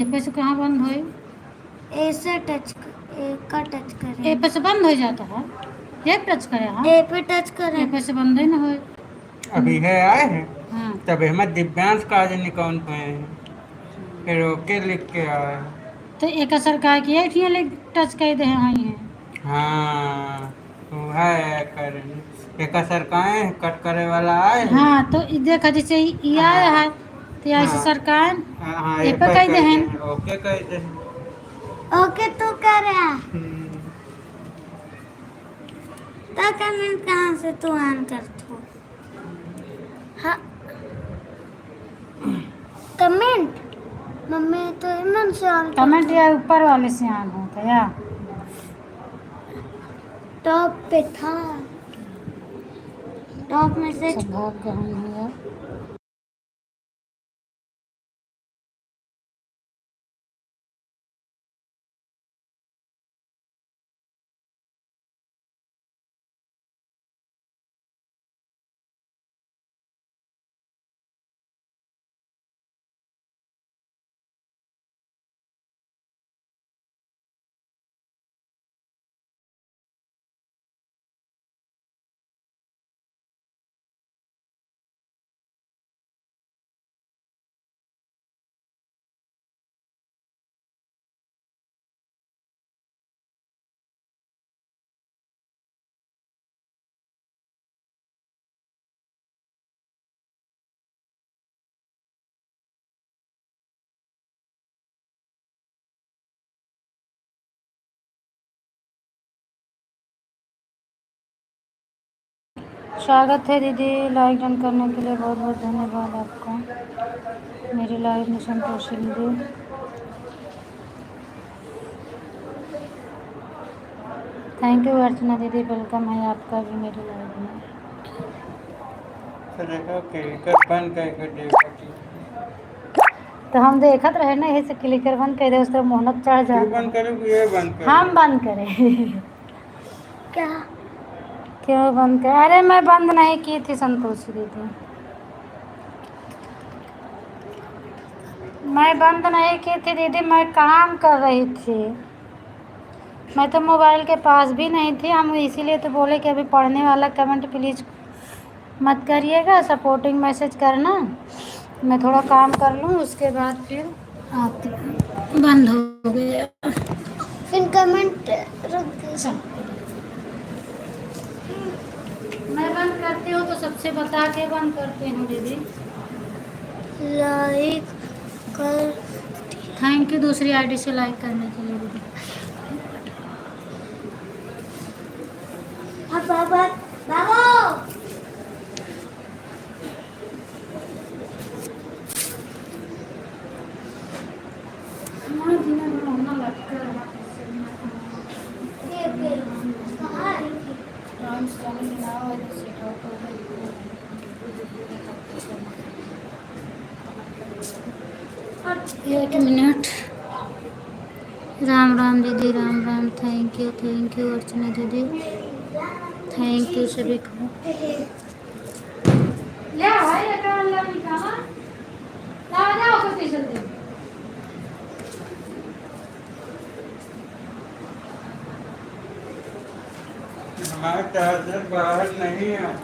ए पे से कहाँ बंद होए? ए से टच ए का टच करें। ए पे से बंद हो जाता है। ये टच करे हाँ। ए पे टच ए करें। पे से बंद ही ना होए। अभी है आए हैं हाँ तब हम दिव्यांश का आज अकाउंट में है फिर ओके लिख के आए हैं। तो एक सरकार की एक ले टच कर दे हाँ ये। हाँ वो है करें एक सरकाएं कट करे वाला आए हैं। हाँ तो देखा जैसे ये आया है तो ऐसे हाँ सरकार हाँ ए ये पे पर कह दे कह दे हैं। हैं, ओके कह दे हैं। ओके तू कर रहा हम्म, तो कमेंट कहाँ से तू ऑन कर तू। हाँ कमेंट मम्मी तो इमन से ऑन कमेंट या ऊपर वाले से ऑन होता है या टॉप पे था टॉप मैसेज। सब भाग गए हैं यार। स्वागत है दीदी, लाइक डन करने के लिए बहुत बहुत धन्यवाद आपका। मेरी लाइव में संतोषी दीदी, थैंक यू अर्चना दीदी, वेलकम है आपका भी मेरी लाइव में। बंद करके देखो तो हम देखत रहे ना, यही से क्लिकर बंद कर दे, उस तरह मोहनत चढ़ तू जाता। बंद करो कि ये बंद करो। हम बंद करें क्या क्यों बंद कर? अरे मैं बंद नहीं की थी संतोषी दीदी, मैं बंद नहीं की थी दीदी, मैं काम कर रही थी। मैं तो मोबाइल के पास भी नहीं थी, हम इसीलिए तो बोले कि अभी पढ़ने वाला कमेंट प्लीज़ मत करिएगा, सपोर्टिंग मैसेज करना। मैं थोड़ा काम कर लूँ उसके बाद फिर आती हूँ। बंद हो गया फिर कमेंट रुक गई। सब मैं बंद करती हूँ तो सबसे बता के बंद करती हूँ दीदी। लाइक कर थैंक यू दूसरी आईडी से लाइक करने के लिए दीदी। अब बाबा बाबा हमारा जीवन में होना लगता है एक मिनट। राम राम दीदी, राम राम, थैंक यू अर्चना दीदी, थैंक यू सभी को। हमारा चार्जर बाहर नहीं है।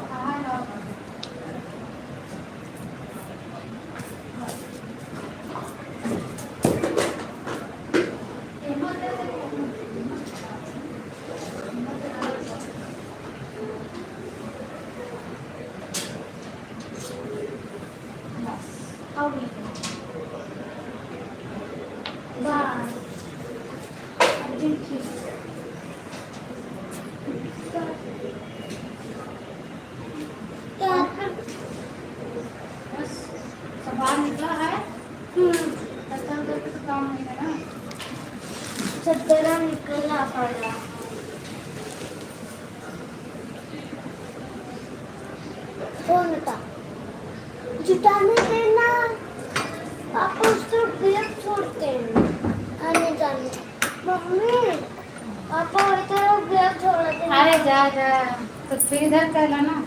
बाहर निकला है तो काम नहीं है ना। सत्तरा निकलना पड़ा। फोन का जुटाने देना, आप उसको बैग छोड़ते हैं आने जाने। मम्मी पापा इधर बैग छोड़ते हैं। अरे जा जा, तो फिर इधर कर ला ना।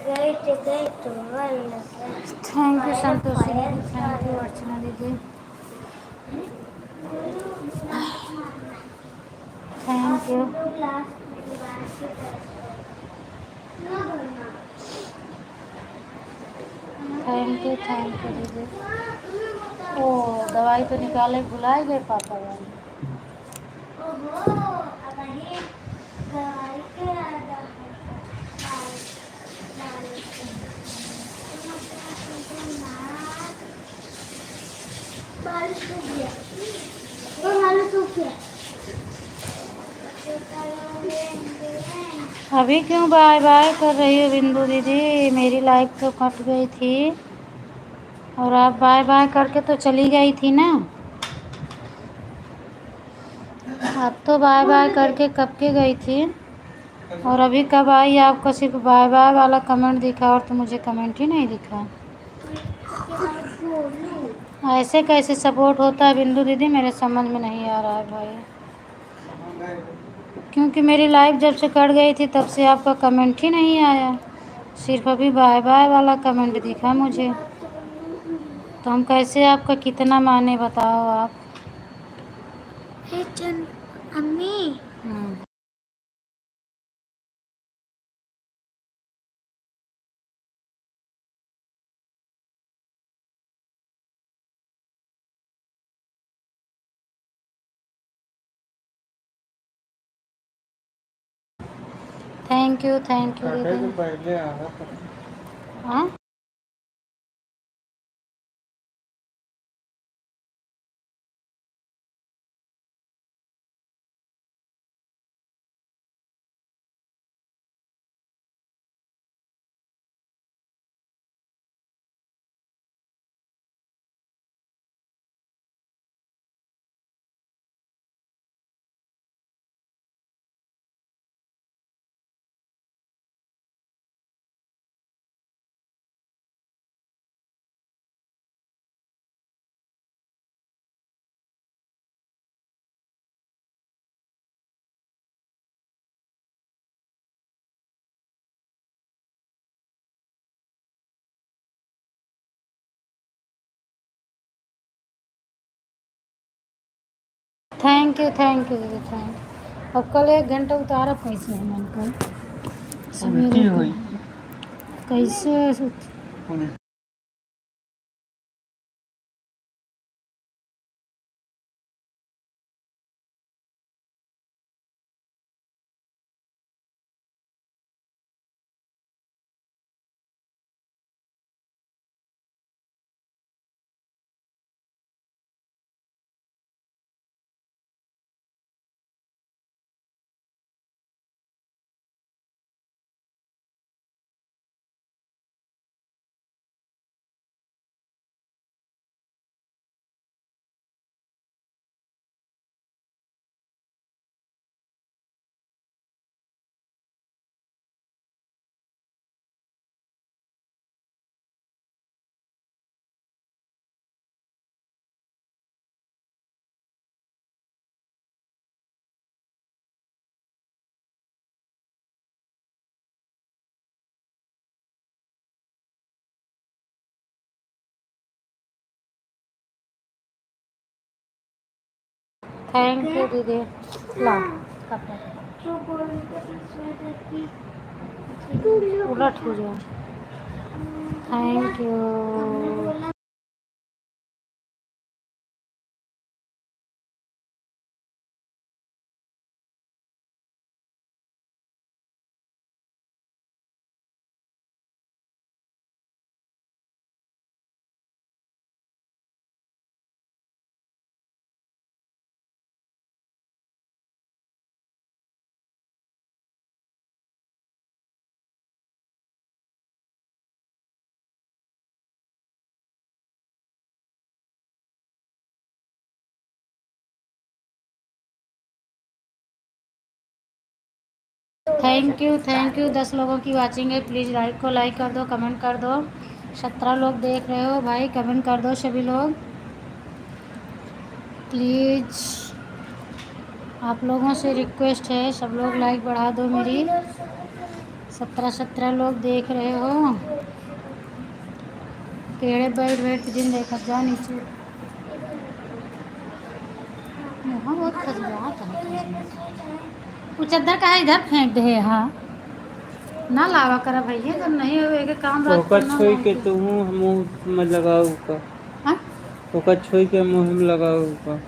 गई तो थैंक यू संतोषी दीदी, थैंक यू अर्चना दीदी, थैंक यू। थैंक यू दीदी। ओ दवाई तो निकाले भुला ही गए पापा वाली। अभी क्यों बाय बाय कर रही हो बिंदु दीदी? मेरी लाइफ तो कट गई थी और आप बाय बाय करके तो चली गई थी ना। आप तो बाय बाय करके कब के गई थी और अभी कब आई? आपको सिर्फ बाय बाय वाला कमेंट दिखा और तो मुझे कमेंट ही नहीं दिखा। ऐसे कैसे सपोर्ट होता है बिंदु दीदी? मेरे समझ में नहीं आ रहा है भाई, क्योंकि मेरी लाइफ जब से कट गई थी तब से आपका कमेंट ही नहीं आया, सिर्फ अभी बाय बाय वाला कमेंट दिखा मुझे। तो हम कैसे आपका कितना माने बताओ आप। अम्मी थैंक यू दीदी। पहले आना था। हाँ थैंक यू दीदी, थैंक। अब कल 1 घंटा उतारा कैसे है मन कल उल्टी हुई। कैसे? थैंक यू दीदी। ला कपड़ा उलट हो जाए। Thank you. थैंक यू 10 लोगों की वाचिंग है। प्लीज़ लाइक को लाइक कर दो, कमेंट कर दो। 17 लोग देख रहे हो भाई, कमेंट कर दो सभी लोग प्लीज़। आप लोगों से रिक्वेस्ट है, सब लोग लाइक बढ़ा दो मेरी। 17 लोग देख रहे हो। पेड़े बैठ बैठ के दिन देखा जा नीचे। यहाँ बहुत खजरात है। वो चद्दर का है इधर फेंक दे। हाँ ना लावा करा भैया, जब नहीं हो एक काम रात ओकर करना छुई हो के तो। तू मुंह में लगाऊ का। हाँ ओकर छुई के मुंह में लगाऊ का।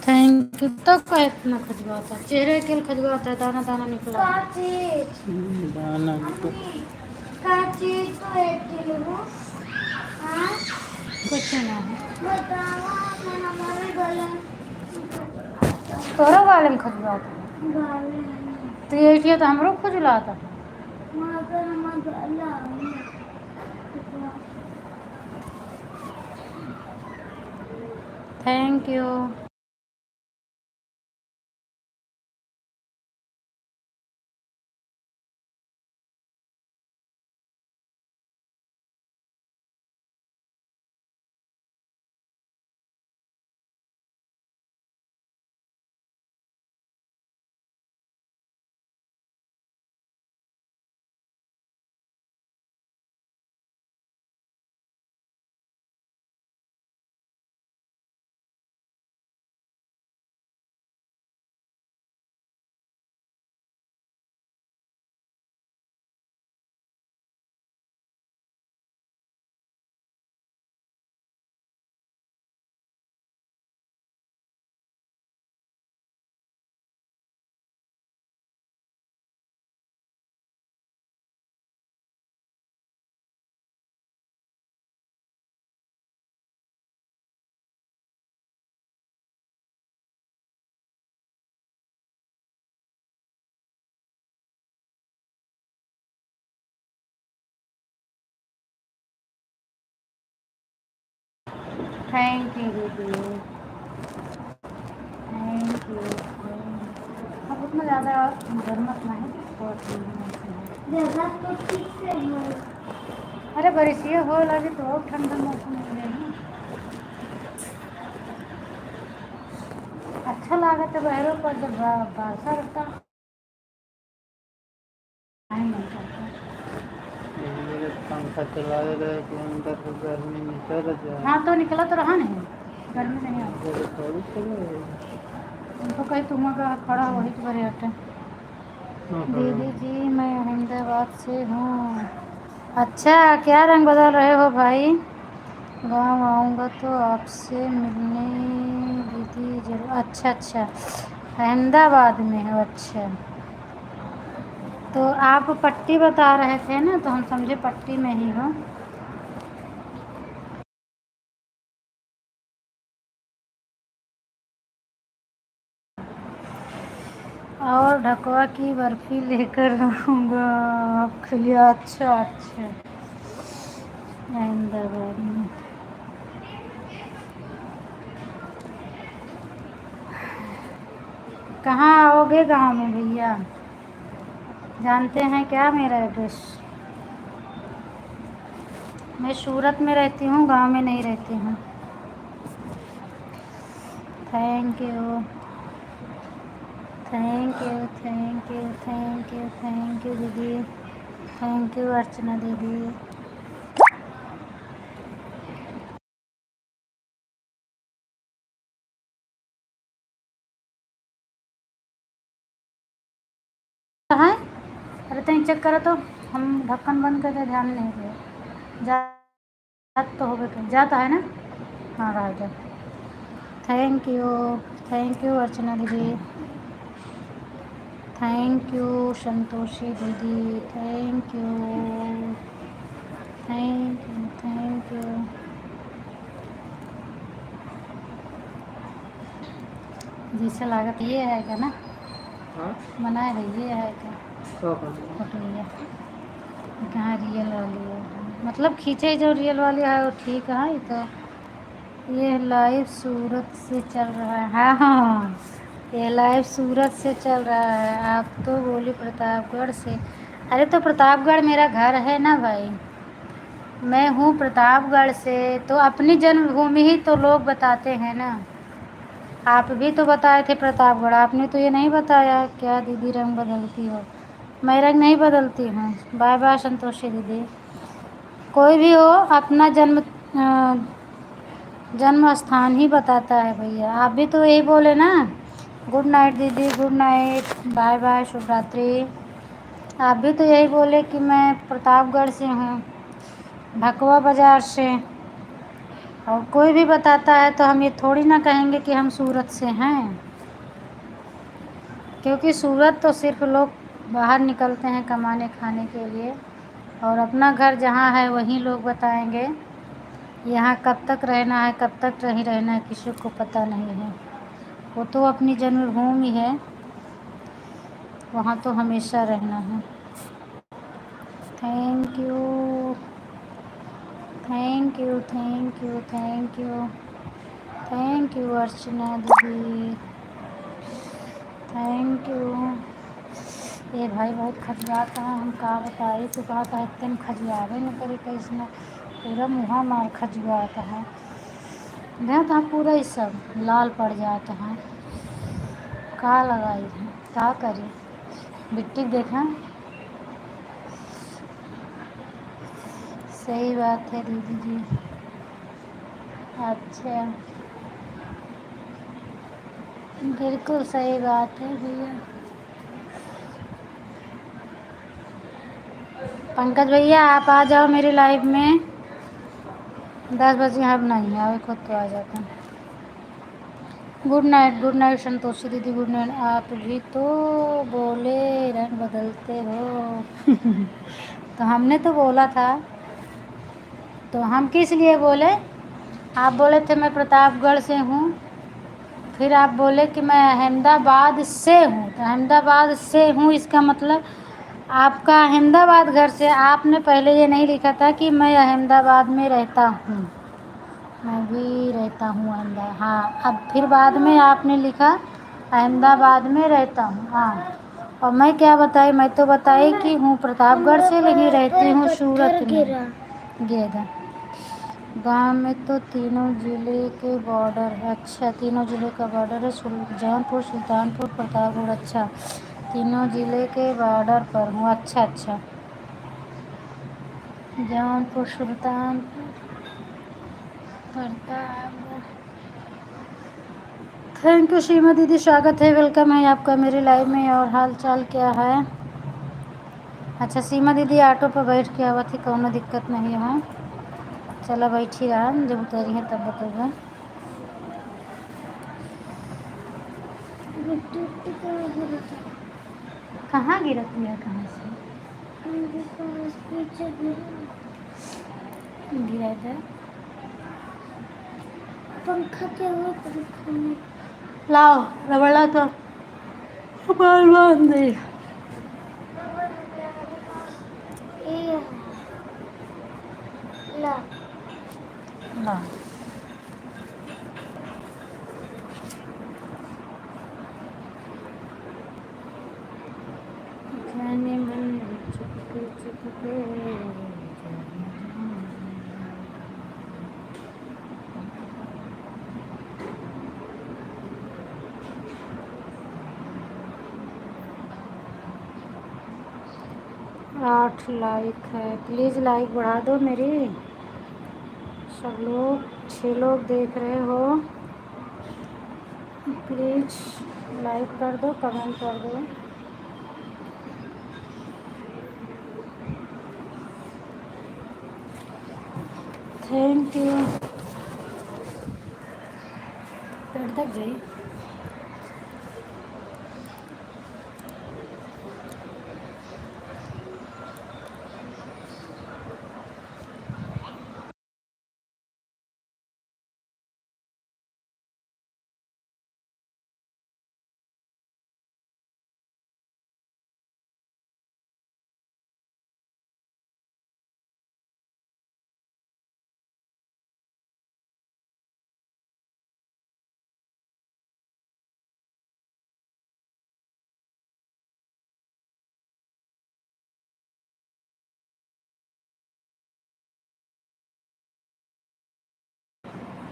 Thank you. तो क्या इतना खजवाता है? चेहरे के लिए खजवाता है, दाना दाना निकला। दाना कुछ ना है। तोरो गाले में खजवाता है तो ये तो हमरो खुजलाता है। Thank you. थैंक यू दीदी, थैंक यू। अब उतना ज़्यादा गर्मत नहीं बहुत अरे बरिशिए हो लगे तो और ठंडा मौसम हो गया। अच्छा लगा तो बहरों पर जब बरसा रहता नहीं मन करता। पंखा चला रहे कि अंदर से गर्मी निकल जाए। हाँ तो निकला तो रहा नहीं, गर्मी नहीं आती। थोड़ी चले उनको कहीं तुम अगर खड़ा वही तो बड़े हटे। दीदी जी मैं अहमदाबाद से हूँ। अच्छा क्या रंग बदल रहे हो भाई? गाँव आऊँगा तो आपसे मिलने दीदी जरूर। अच्छा अच्छा, अहमदाबाद में हो। अच्छा तो आप पट्टी बता रहे थे ना, तो हम समझे पट्टी में ही हो। और ढकवा की बर्फ़ी लेकर आऊँगा आपके लिए। अच्छा अच्छा, अहमदाबाद में। कहाँ आओगे गाँव में भैया? जानते हैं क्या मेरा एड्रेस? मैं सूरत में रहती हूँ, गांव में नहीं रहती हूँ। Thank you thank you thank you thank you thank you दीदी, थैंक यू अर्चना दीदी। है अरे तहीं चेक करो तो। हम ढक्कन बंद करके ध्यान नहीं दिए। जा तो हो गए, जाता है ना। हाँ राजा। थैंक यू अर्चना दीदी, थैंक यू संतोषी दीदी, थैंक यू, थैंक यू। जैसे लागत ये है क्या ना, बनाए रही ये है क्या फोटो ये कहाँ रियल वाली है, मतलब खींचे जो रियल वाली है वो ठीक है। तो ये लाइव सूरत से चल रहा है। हाँ हाँ, ये लाइव सूरत से चल रहा है। आप तो बोली प्रतापगढ़ से। अरे तो प्रतापगढ़ मेरा घर है ना भाई, मैं हूँ प्रतापगढ़ से। तो अपनी जन्मभूमि ही तो लोग बताते हैं ना। आप भी तो बताए थे प्रतापगढ़, आपने तो ये नहीं बताया। क्या दीदी रंग बदलती हो? मैं रंग नहीं बदलती हूँ। बाय बाय संतोषी दीदी। कोई भी हो अपना जन्म स्थान ही बताता है भैया। आप भी तो यही बोले ना। गुड नाइट दीदी, गुड नाइट, बाय बाय, शुभ रात्रि। आप भी तो यही बोले कि मैं प्रतापगढ़ से हूँ, भकवा बाज़ार से। और कोई भी बताता है तो हम ये थोड़ी ना कहेंगे कि हम सूरत से हैं, क्योंकि सूरत तो सिर्फ लोग बाहर निकलते हैं कमाने खाने के लिए, और अपना घर जहाँ है वहीं लोग बताएंगे। यहाँ कब तक रहना है, कब तक नहीं रहना है, किसी को पता नहीं है। वो तो अपनी जन्मभूमि है, वहाँ तो हमेशा रहना है। Thank you, thank you, thank you, thank you, thank you Archana दीदी, थैंक यू। ये भाई बहुत खजुआता है, हम का बताए तो कहा था इतने खजुआवे न करे कैसे न, पूरा मुँह मार खजुआता है। देखा था पूरा ही सब लाल पड़ जाता है। का लगाई है, क्या करी, मिट्टी देखा। सही बात है दीदी जी। अच्छा, बिल्कुल सही बात है भैया। पंकज भैया आप आ जाओ मेरे लाइव में। 10 बजे अब नहीं आए, खुद तो आ जाता है। गुड नाइट संतोषी दीदी, गुड नाइट। आप भी तो बोले रंग बदलते हो। तो हमने तो बोला था, तो हम किस लिए बोले? आप बोले थे मैं प्रतापगढ़ से हूँ, फिर आप बोले कि मैं अहमदाबाद से हूँ। तो अहमदाबाद से हूँ इसका मतलब आपका अहमदाबाद घर से। आपने पहले ये नहीं लिखा था कि मैं अहमदाबाद में रहता हूँ। मैं भी रहता हूँ अहमदाबाद। हाँ, अब फिर बाद में आपने लिखा अहमदाबाद में रहता हूँ। हाँ, और मैं क्या बताई, मैं तो बताई कि हूँ प्रतापगढ़ से, लेकिन रहती हूँ सूरत में। गिरा गाँव में तो तीनों ज़िले के बॉर्डर है। अच्छा, तीनों ज़िले का बॉर्डर है, जौनपुर, सुल्तानपुर, प्रतापगढ़। अच्छा, तीनों ज़िले के बॉर्डर पर हूँ। अच्छा अच्छा, जौनपुर, सुल्तानपुर, प्रतापगढ़। थैंक यू सीमा दीदी, स्वागत है, वेलकम है आपका मेरे लाइव में। और हाल चाल क्या है? अच्छा सीमा दीदी ऑटो पर बैठ के आवा थी, कोनो दिक्कत नहीं है। चलो बैठी रहा, जब उतरी है तब बतेगा। कहाँ गिरती है, कहाँ से गिरा इधर? पंखा के वो पंखा में लाओ रबड़ ला तो बाल बांध दे। ये ला ला जाने मन चुपके चुपके। आठ लाइक है, प्लीज़ लाइक बढ़ा दो मेरी। सब लोग 6 लोग देख रहे हो, प्लीज़ लाइक कर दो, कमेंट कर दो। Thank you. पेट तक गई।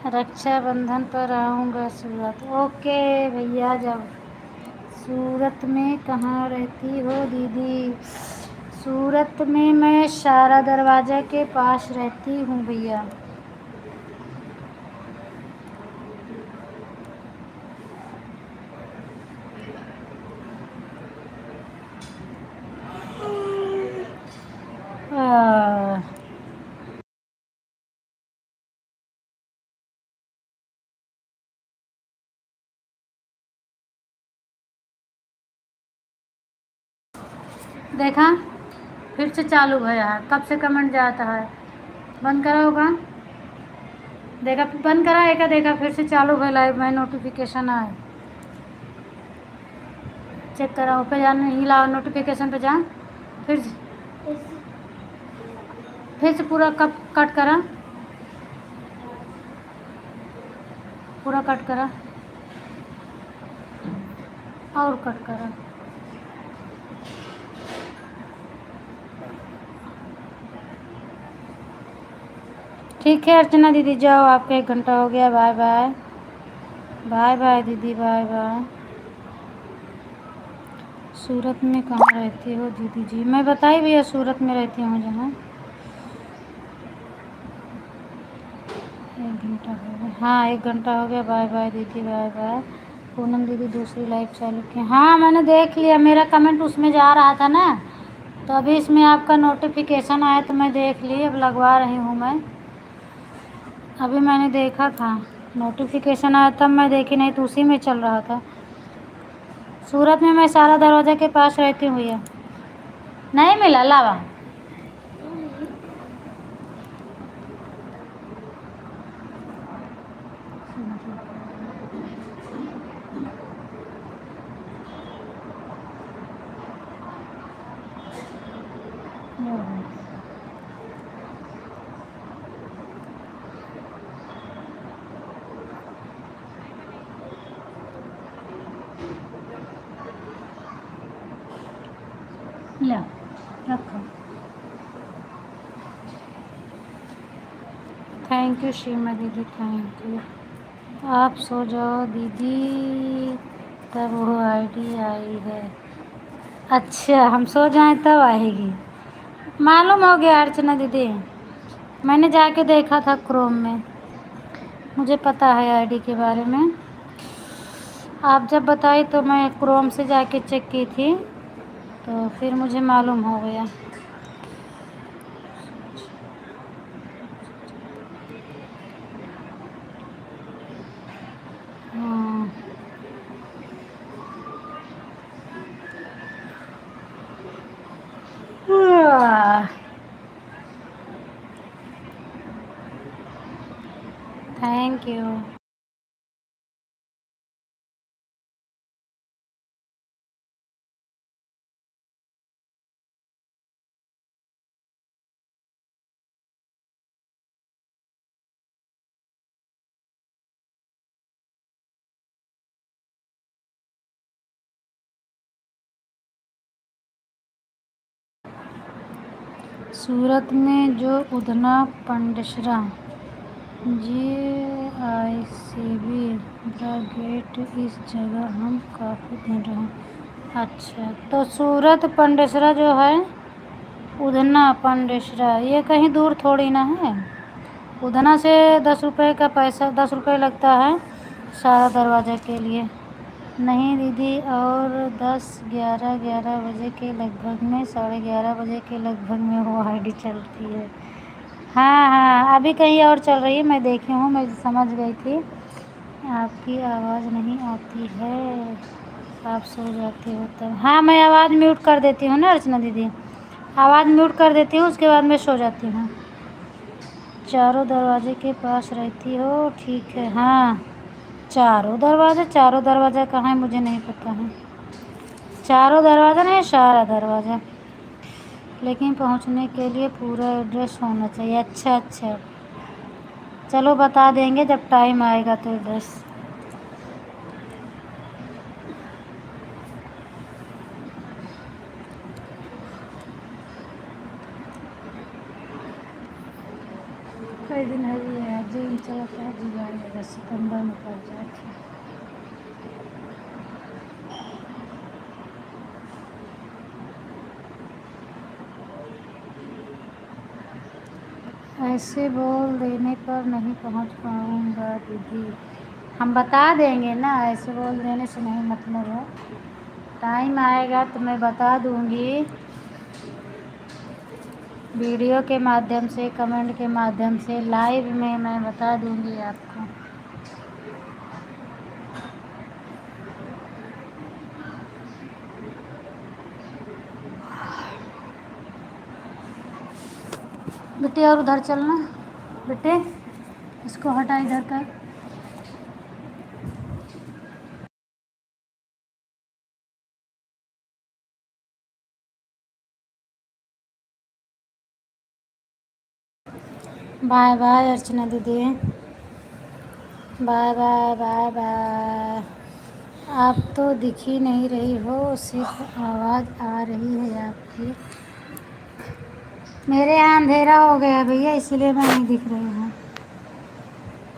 रक्षाबंधन पर आऊँगा सूरत। ओके भैया, जब सूरत में कहाँ रहती हो दीदी? सूरत में मैं शारा दरवाज़ा के पास रहती हूँ भैया। आ, देखा, फिर से चालू गया है। कब से कमेंट जाता है? बंद करा होगा। देखा, बंद करा है क्या? देखा, फिर से चालू है लाइव में नोटिफिकेशन आए। चेक करा, ऊपर जाना, हिला नोटिफिकेशन पे जा। फिर से पूरा कब कट करा, पूरा कट करा और कट करा। ठीक है अर्चना दीदी, जाओ, आपका 1 घंटा हो गया। Bye bye. बाय बाय दीदी, बाय बाय। सूरत में कहाँ रहती हो दीदी जी? मैं बताई भैया, सूरत में रहती हूँ जहाँ। 1 घंटा हो गया। हाँ, 1 घंटा हो गया। बाय बाय दीदी, बाय बाय। पूनम दीदी दूसरी लाइव चालू की? हाँ, मैंने देख लिया, मेरा कमेंट उसमें जा रहा था ना, तो अभी इसमें आपका नोटिफिकेशन आया तो मैं देख ली। अब लगवा रही हूँ मैं। अभी मैंने देखा था, नोटिफिकेशन आया तब मैं देखी, नहीं तो उसी में चल रहा था। सूरत में मैं सारा दरवाज़ा के पास रहती हूँ भैया। नहीं मिला लावा। लो, रखो। थैंक यू शीमा दीदी, थैंक यू। आप सो जाओ दीदी, तब वो आईडी आई है। अच्छा, हम सो जाएं तब आएगी? मालूम हो गया अर्चना दीदी, मैंने जाके देखा था क्रोम में, मुझे पता है आईडी के बारे में। आप जब बताई तो मैं क्रोम से जाके चेक की थी, तो फिर मुझे मालूम हो गया। हाँ, थैंक यू। सूरत में जो उधना पंडसरा GICB द गेट, इस जगह हम काफ़ी दिन रहे। अच्छा, तो सूरत पंडसरा जो है, उधना पंडसरा, ये कहीं दूर थोड़ी ना है। उधना से 10 रुपये का पैसा, 10 रुपये लगता है सारा दरवाज़ा के लिए। नहीं दीदी, और 10-11 बजे के लगभग में, 11:30 बजे के लगभग में वो आईडी चलती है। हाँ हाँ, अभी कहीं और चल रही है, मैं देखी हूँ, मैं समझ गई थी। आपकी आवाज़ नहीं आती है, आप सो जाती हो तब। हाँ, मैं आवाज़ म्यूट कर देती हूँ ना अर्चना दीदी, आवाज़ म्यूट कर देती हूँ, उसके बाद मैं सो जाती हूँ। चारों दरवाजे के पास रहती हो, ठीक है। हाँ, चारों दरवाज़ा कहाँ है मुझे नहीं पता है। चारों दरवाज़ा नहीं, सारा दरवाज़ा, लेकिन पहुंचने के लिए पूरा एड्रेस होना चाहिए। अच्छा अच्छा, चलो बता देंगे जब टाइम आएगा तो एड्रेस। कई दिन है ये जून चलता है, जुलाई अगस्त सितंबर में पड़ जाती है। ऐसे बोल देने पर नहीं पहुंच पाऊंगा दीदी, हम बता देंगे ना, ऐसे बोल देने से नहीं मतलब है। टाइम आएगा तो मैं बता दूंगी, वीडियो के माध्यम से, कमेंट के माध्यम से, लाइव में मैं बता दूंगी आपको। बेटे और उधर चलना, बेटे इसको हटा इधर कर। बाय बाय अर्चना दीदी, बाय बाय बाय बाय। आप तो दिख ही नहीं रही हो, सिर्फ आवाज़ आ रही है आपकी। मेरे यहाँ अंधेरा हो गया भैया, इसलिए मैं नहीं दिख रही हूँ।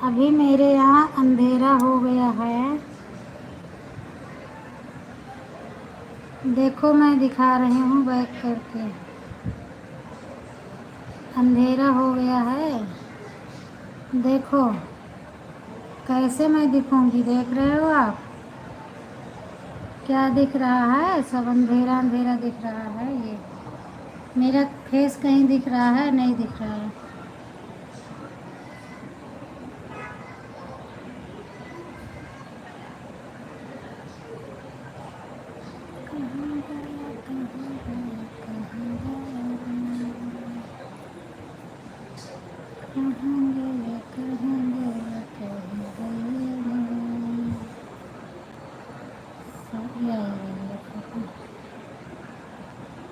अभी मेरे यहाँ अंधेरा हो गया है, देखो मैं दिखा रही हूँ बैक करके। अंधेरा हो गया है, देखो कैसे मैं दिखूँगी, देख रहे हो आप क्या दिख रहा है? सब अंधेरा अंधेरा दिख रहा है। ये मेरा फेस कहीं दिख रहा है? नहीं दिख रहा है।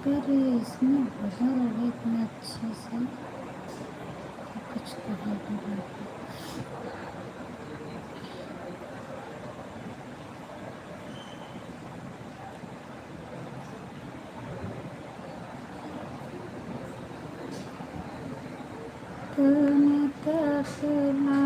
पर इसमें बदल रहे इतने अच्छे से, कुछ कहा नहीं। तूने तसला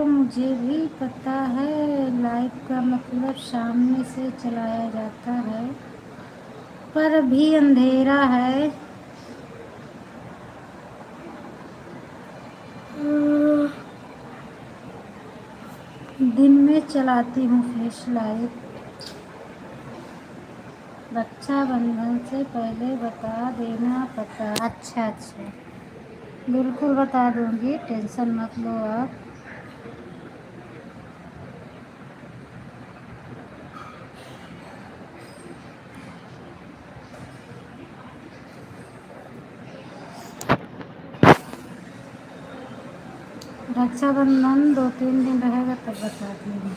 मुझे भी पता है, लाइव का मतलब सामने से चलाया जाता है, पर अभी अंधेरा है। दिन में चलाती हूँ फ्लैश लाइट। रक्षाबंधन से पहले बता देना पता। अच्छा अच्छा, बिल्कुल बता दूँगी, टेंशन मत लो आप। रक्षाबंधन 2-3 दिन रहेगा तब बताती हूँ।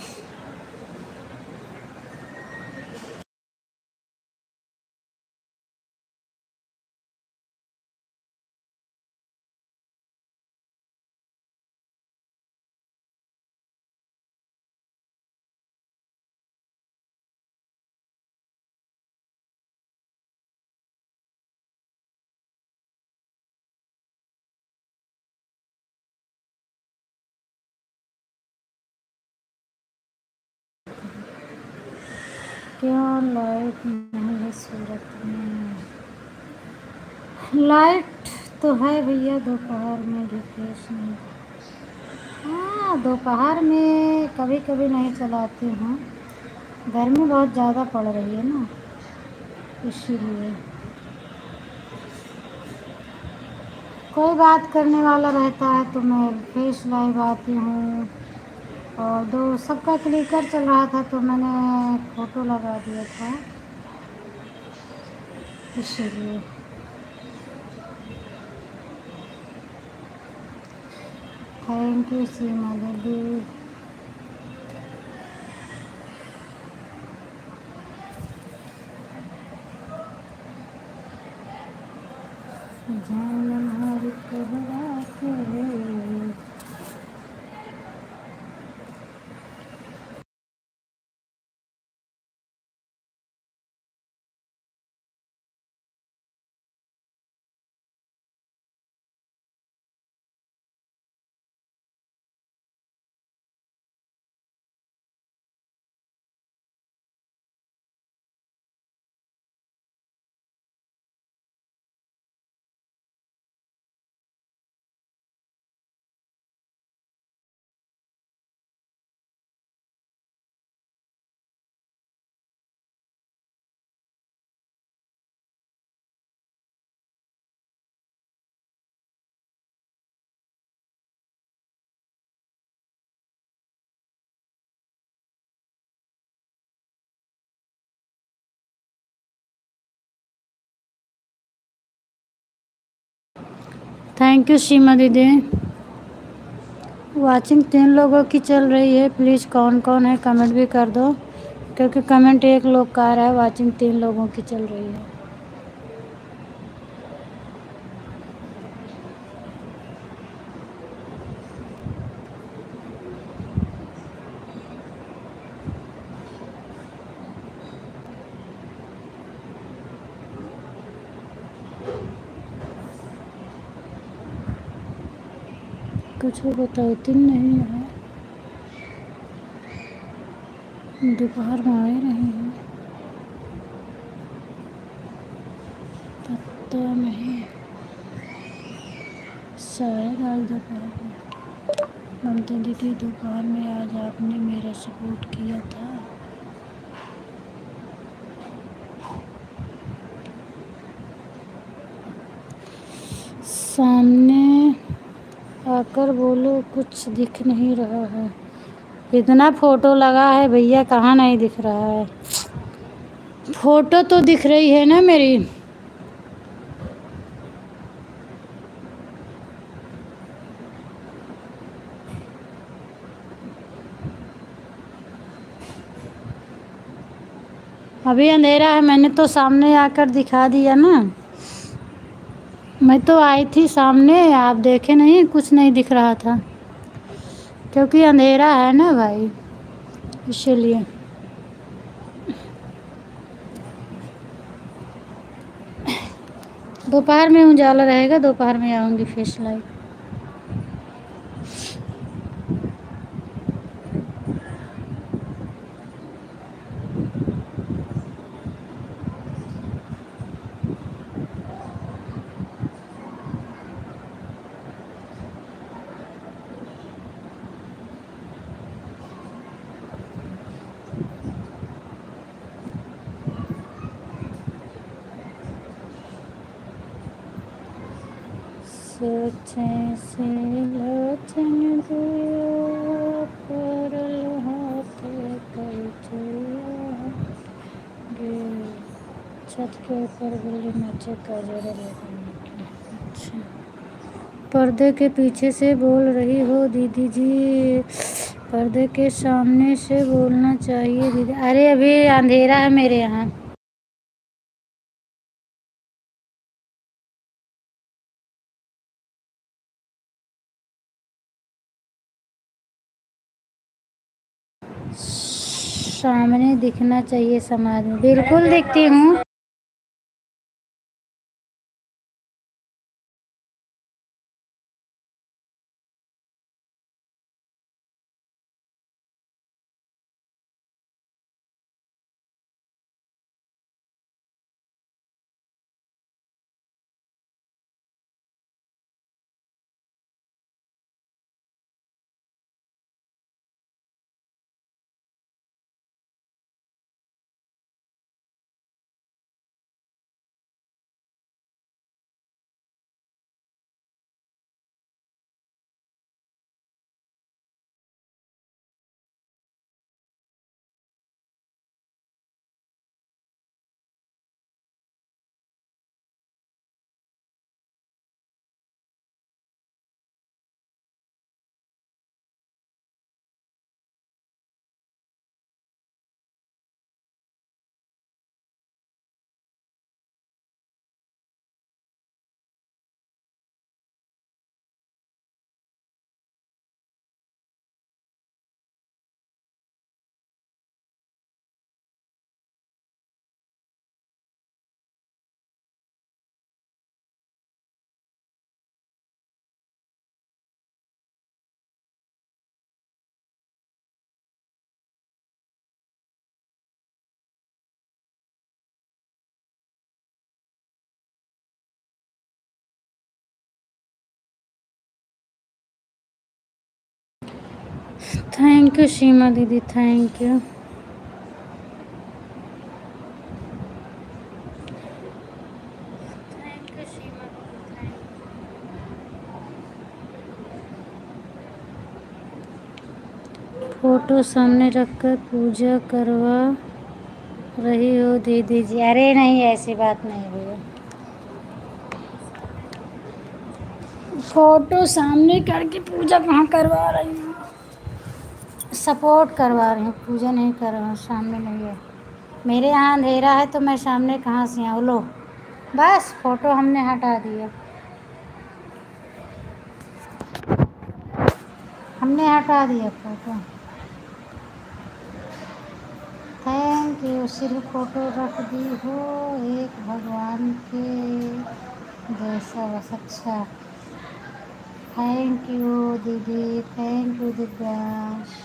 क्यों लाइट नहीं है सूरत में? लाइट तो है भैया, दोपहर में भी फ्रेश नहीं। हाँ, दोपहर में कभी कभी नहीं चलाती हूँ, गर्मी बहुत ज़्यादा पड़ रही है ना, इसीलिए। कोई बात करने वाला रहता है तो मैं फेस लाइव आती हूँ। और दो सबका क्लिकर चल रहा था तो मैंने फ़ोटो लगा दिया था, इसीलिए। थैंक यू सीमा दीदी। जान हमारी कहरा के। थैंक यू सीमा दीदी। वाचिंग 3 लोगों की चल रही है, प्लीज़ कौन कौन है कमेंट भी कर दो, क्योंकि कमेंट 1 लोग का आ रहा है, वाचिंग 3 लोगों की चल रही है। कुछ बताती नहीं है, दोपहर में आए नहीं है, पता नहीं, शायद आज दोपहर में। ममता दीदी दोपहर में आज आपने मेरा सपोर्ट किया था। सामने आकर बोलो, कुछ दिख नहीं रहा है। इतना फोटो लगा है भैया, कहाँ नहीं दिख रहा है? फोटो तो दिख रही है ना मेरी। अभी अंधेरा है, मैंने तो सामने आकर दिखा दिया ना। मैं तो आई थी सामने, आप देखे नहीं, कुछ नहीं दिख रहा था, क्योंकि अंधेरा है ना भाई, इसीलिए। दोपहर में उजाला रहेगा, दोपहर में आऊँगी फेस लाइव। सोचे से लोचन दिया, परल हाथ कर चुया गे। छत के ऊपर बिल्ली नाचे का जोड़ा लगाने के। अच्छा, पर्दे के पीछे से बोल रही हो दीदी जी, पर्दे के सामने से बोलना चाहिए दीदी। अरे अभी अंधेरा है मेरे यहाँ। सामने दिखना चाहिए समाज में। बिल्कुल दिखती हूँ। थैंक यू सीमा दीदी, थैंक यू। फोटो सामने रखकर पूजा करवा रही हो दीदी जी। अरे नहीं, ऐसी बात नहीं भैया। फोटो सामने करके पूजा कहाँ करवा रही हूँ? सपोर्ट करवा रही हूँ, पूजा नहीं कर रहा हूँ। सामने नहीं है मेरे यहाँ, अंधेरा है तो मैं सामने कहाँ से आऊँ। लो बस फोटो हमने हटा दिया, हमने हटा दिया फोटो। Thank you. सिर्फ फोटो रख दी हो एक भगवान के जैसा, बस। अच्छा, थैंक यू दीदी, thank you Divyansh,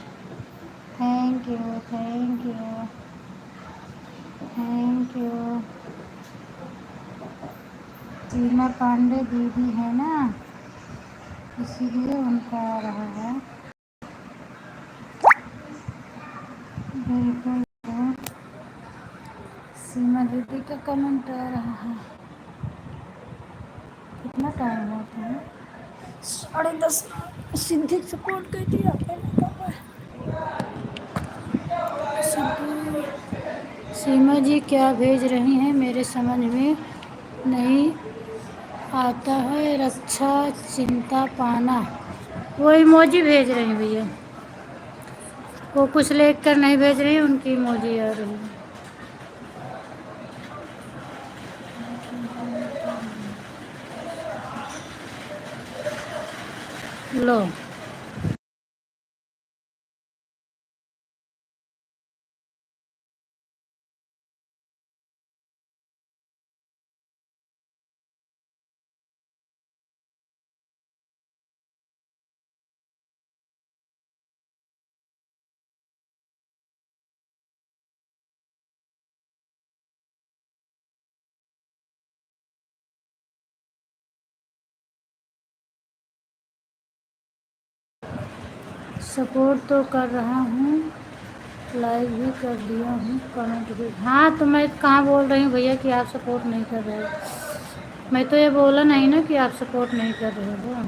thank you, thank you, thank you. Seema Pandey दीदी है ना, इसीलिए उनका आ रहा है। बिल्कुल, सीमा दीदी का कमेंट आ रहा है। कितना टाइम होता है? 10:30। सिद्धि सपोर्ट कर दिया। सीमा जी क्या भेज रही हैं मेरे समझ में नहीं आता है। रक्षा चिंता पाना, वो इमोजी भेज रही हैं भैया। वो कुछ लिख कर नहीं भेज रही, उनकी इमोजी आ रही है। लो, सपोर्ट तो कर रहा हूँ, लाइक भी कर दिया हूँ, कमेंट भी। हाँ तो मैं कहाँ बोल रही हूँ भैया कि आप सपोर्ट नहीं कर रहे हो? मैं तो ये बोला नहीं ना कि आप सपोर्ट नहीं कर रहे हो।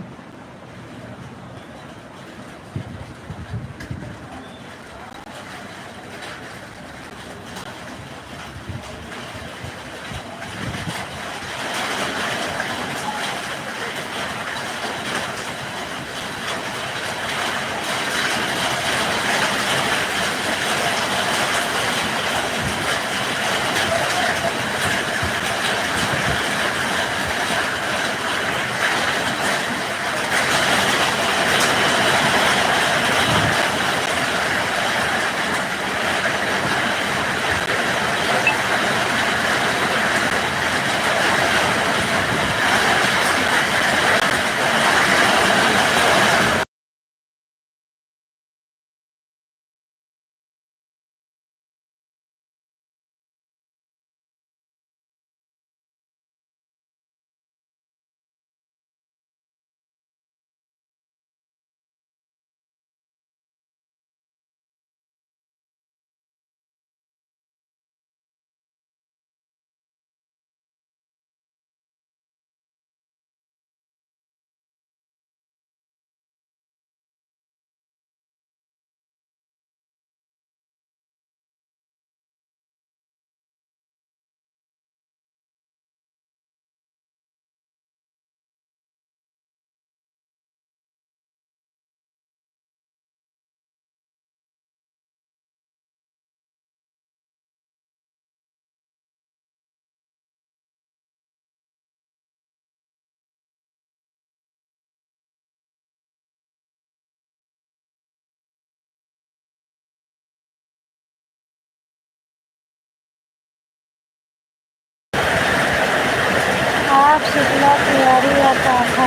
साफ सुथरा तैयारी आता था।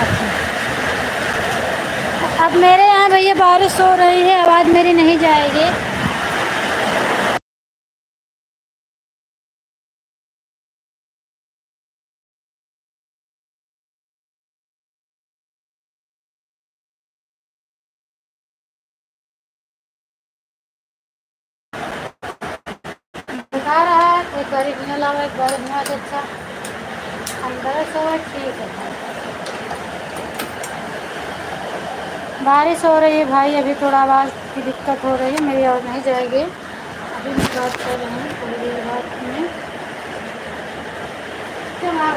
अब मेरे यहाँ भैया बारिश हो रही है, आवाज़ मेरी नहीं जाएगी। बता रहा है एक बार हिलने लगा, एक बार हिलने से अच्छा अंदर से हुआ, ठीक है। बारिश हो रही है भाई, अभी थोड़ा आवाज़ की दिक्कत हो रही है, मेरी आवाज़ नहीं जाएगी। अभी मैं बात कर रही हूँ, थोड़ी देर बाद में चला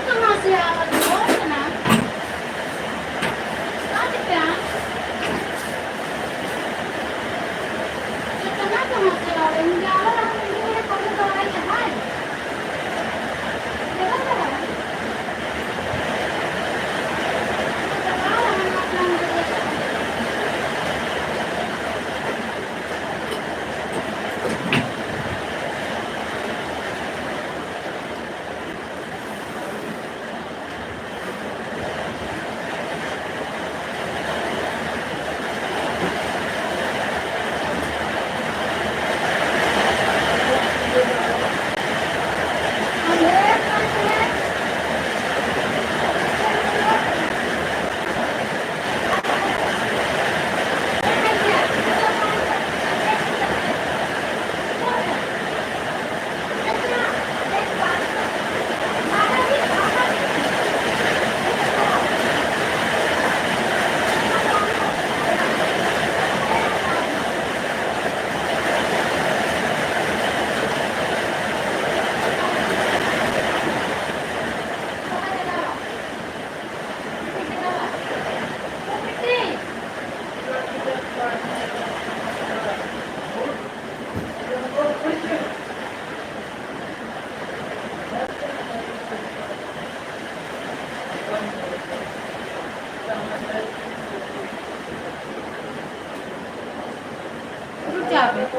कहाँ से आवाज़ हो ना कहाँ से आ रही है,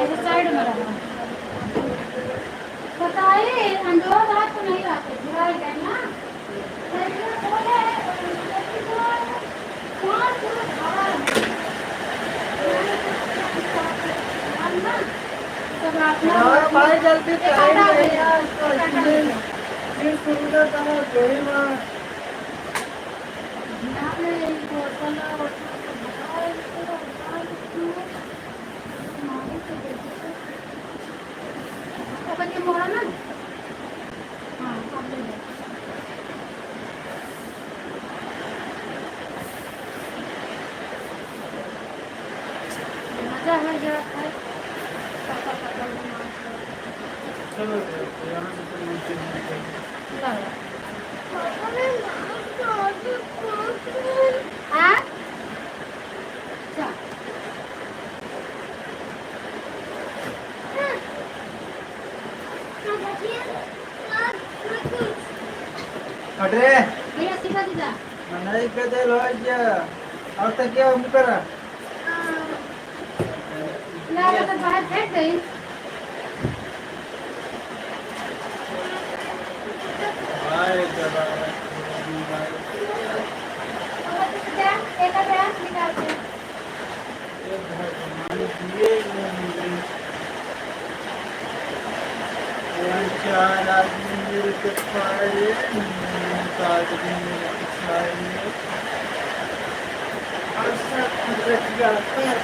ऐसे साइड में रहो। बताइए अंडोर रात को नहीं आते बुराई करना। भाई जल्दी सुविधा करो जोड़ी में मोड़ा ना मजा है जो है। चलो यहाँ से तो नीचे हाँ अरे भैया सीधा सीधा नहीं कहते रोज और तक क्या हम करा लगा तो बाहर फेंक गई। भाई जरा एक बैग निकालते हैं। चार आदमी मिल के खाए आदमी मिल के खाएंगे और सब रख जाता है।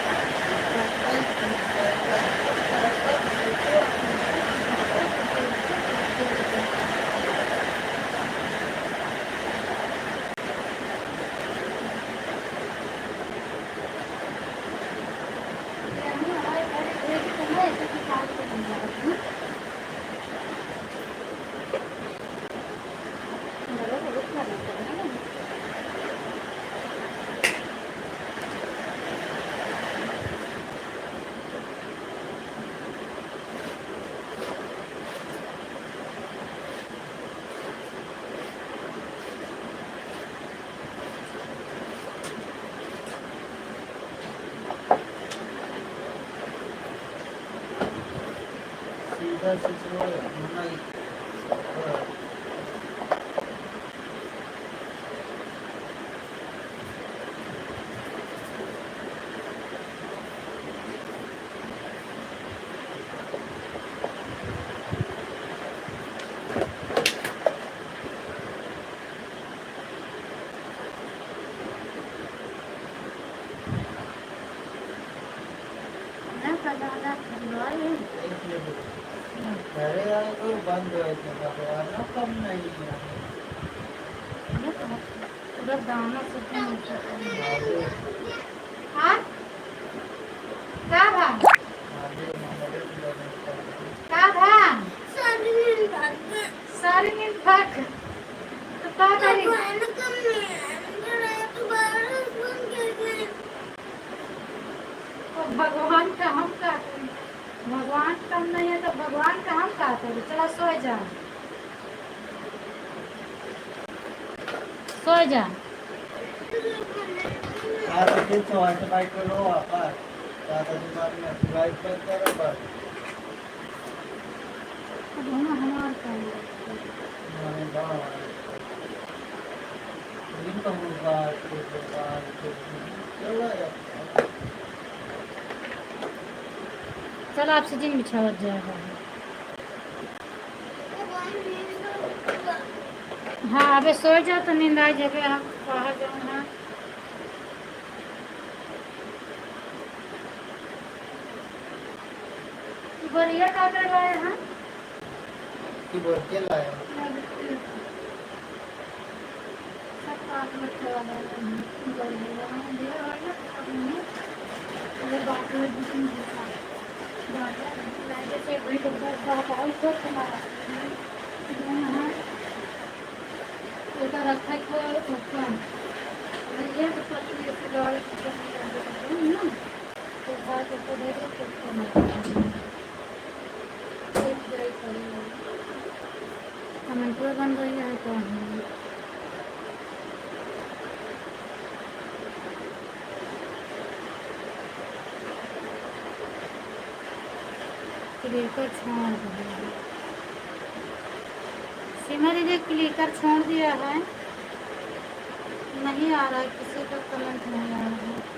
इधर से शुरू होना ही ना दादा खिलवाए अरे यार तो बंद हुए थे भगवान कम नहीं है पूरा दाना से आगे हाँ क्या भाई आगे हमारे क्या भाई सारी दिन भागते सारी नींद भाग तो क्या करी भगवान कम नहीं है तो बारह फोन कैसे तो भगवान का हम क्या करें भगवान कम नहीं है तो भगवान का हम क्या करें चला सो जा सो जा आज फिर से वाईफाई करो वापस ज़्यादा दिमाग में वाईफाई करो बस दोनों हमार काम मैंने कहा इनका मुर्गा चलो यार चल आपसे जिन बिछावत जाएगा भगवान मेरे हाँ अबे सो जाओ तो नींद आ जाए हम बाहर जाऊँ हाँ बढ़िया का करवाए हैं की बोल के लाया सब काम में करवा रहे हैं बढ़िया ये और ना ये बात है दूसरी बात है जैसे वही तो बात है उसको तुम्हारा हाँ ये तो रखा है को ऊपर ये तो पत्नी से लड़ के ना तो बात को दे दे तो कमेंट बन रही है तो क्लिकर छोड़ दिया सीमा दीदी क्लिकर छोड़ दिया है नहीं आ रहा है किसी का कमेंट नहीं आ रहा है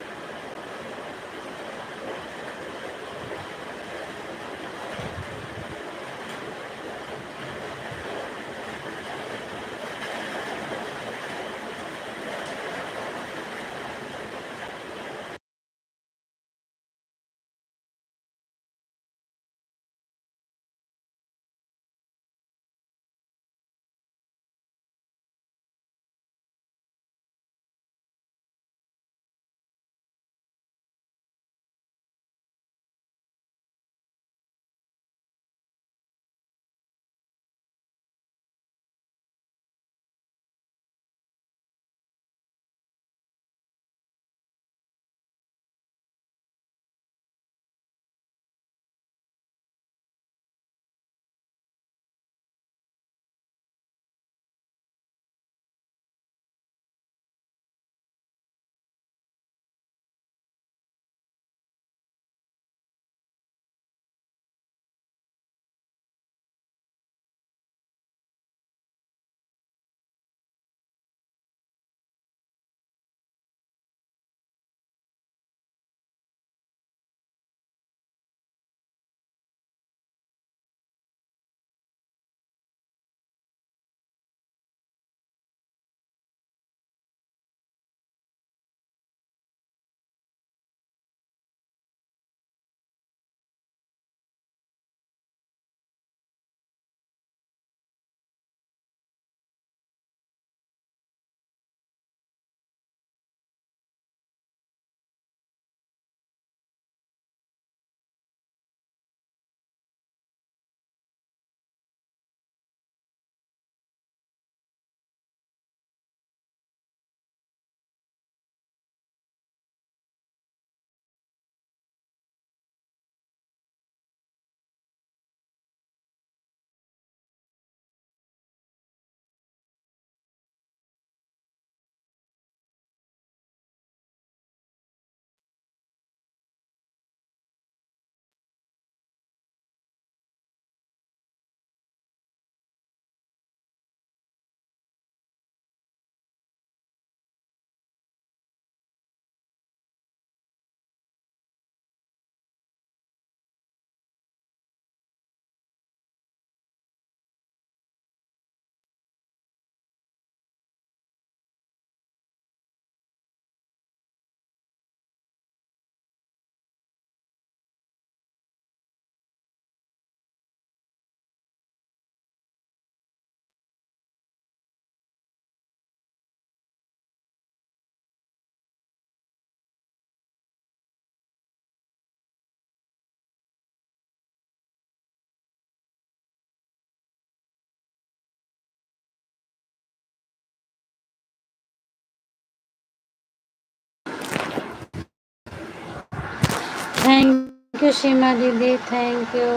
थैंक यू सीमा दीदी, थैंक यू।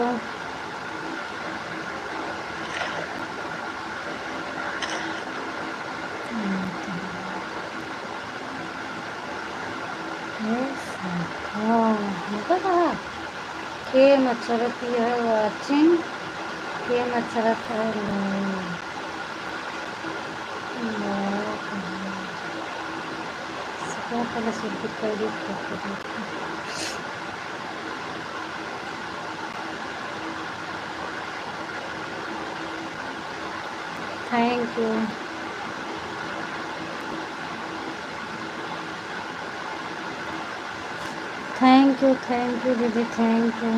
के मच्छरती है वाचिंग, के मच्छरत है पहले सिद्धि कर दी। Thank you. थैंक यू दीदी, थैंक यू।